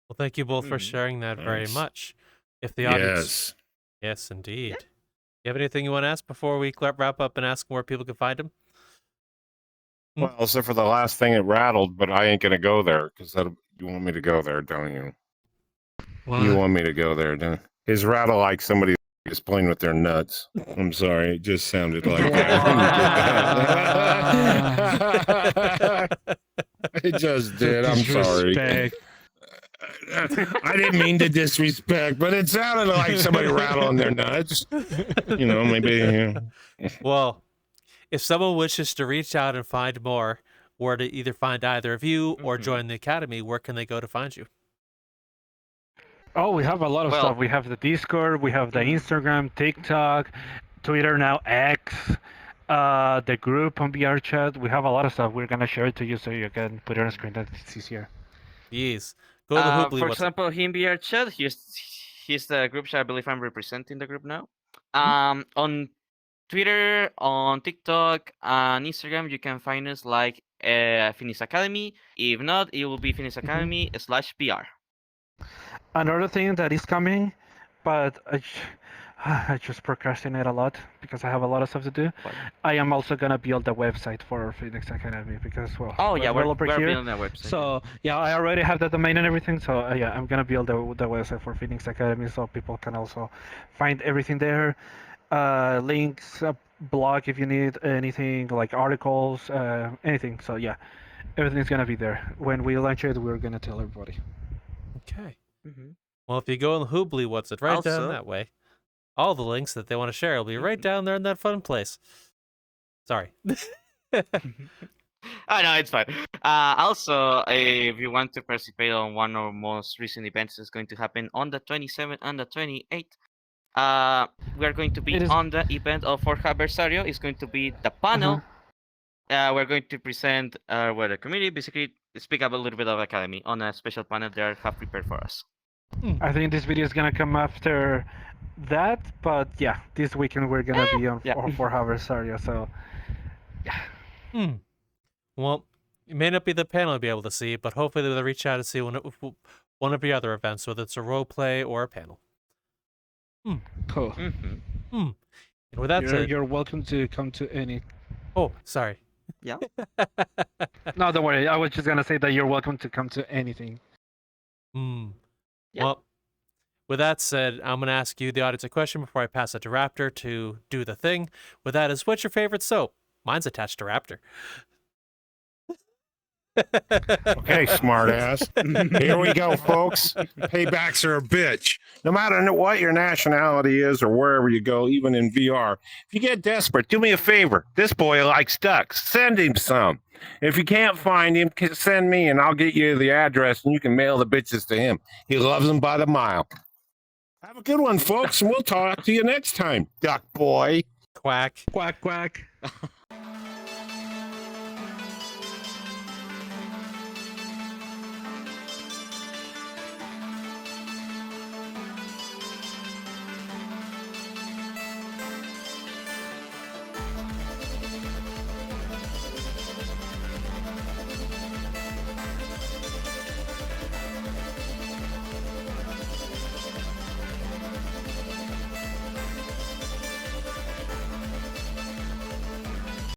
Well, thank you both for sharing that very Nice. much. If the audience, Yes. yes, indeed. You have anything you want to ask before we wrap up and ask where people can find him? Well, so for the last thing it rattled, but I ain't gonna go there because you want me to go there, don't you? What? You want me to go there, don't you? His rattle like somebody is playing with their nuts. I'm sorry, it just sounded like that. It just did. I'm sorry. Disrespect. I didn't mean to disrespect, but it sounded like somebody rattling their nuts. You know, maybe. Well, if someone wishes to reach out and find more, or to either find either of you or Mhm. join the academy, where can they go to find you? Oh, we have a lot of Well- stuff. We have the Discord, we have the Mhm. Instagram, TikTok, Twitter now, X, the group on VRChat. We have a lot of stuff. We're gonna share it to you so you can put it on screen. That's easier. Yes. Go to Hoobly. For What's it? example, him VRchat, he's the group chat. I believe I'm representing the group now. Mm-hmm. On Twitter, on TikTok, and Instagram, you can find us like Phoenix Academy. If not, it will be Phoenix Mm-hmm. Academy /VR. Another thing that is coming, but I just procrastinate a lot because I have a lot of stuff to do. What? I am also gonna build a website for Phoenix Academy because Oh yeah, we're developer here. building a website. So yeah, I already have the domain and everything. So yeah, I'm gonna build the website for Phoenix Academy so people can also find everything there. Links, blog if you need anything like articles, anything. So yeah, everything's gonna be there. When we launch it, we're gonna tell everybody. Okay. Mhm. Well, if you go on Hoobly, what's it? Right down Also- that way. All the links that they want to share will be right Mhm. down there in that fun place. Sorry. Oh no, it's fine. Also, if you want to participate on one of most recent events that's going to happen on the 27th and the 28th, we are going to be It is- on the event of Vrchat. It's going to be the panel. We're going to present with the community, basically speak up a little bit of Academy on a special panel they have prepared for us. I think this video is gonna come after that, but yeah, this weekend we're gonna be on yeah. for Vrchat. So Well, it may not be the panel you'll be able to see, but hopefully they'll reach out and see one of the other events, whether it's a role play or a panel. cool. Mhm. And with that said, You're welcome to come to any. oh, sorry. Yeah. No, don't worry. I was just gonna say that you're welcome to come to anything. Hmm. Yeah. Well, with that said, I'm going to ask you, the audience, a question before I pass it to Raptor to do the thing. With that is, what's your favorite soap? Mine's attached to Raptor. Okay, smartass. Here we go, folks. Paybacks are a bitch. No matter what your nationality is or wherever you go, even in VR, if you get desperate, do me a favor. This boy likes ducks. Send him some. If you can't find him, send me and I'll get you the address and you can mail the bitches to him. He loves them by the mile. Have a good one, folks, and we'll talk to you next time, duck boy. Quack. Quack quack.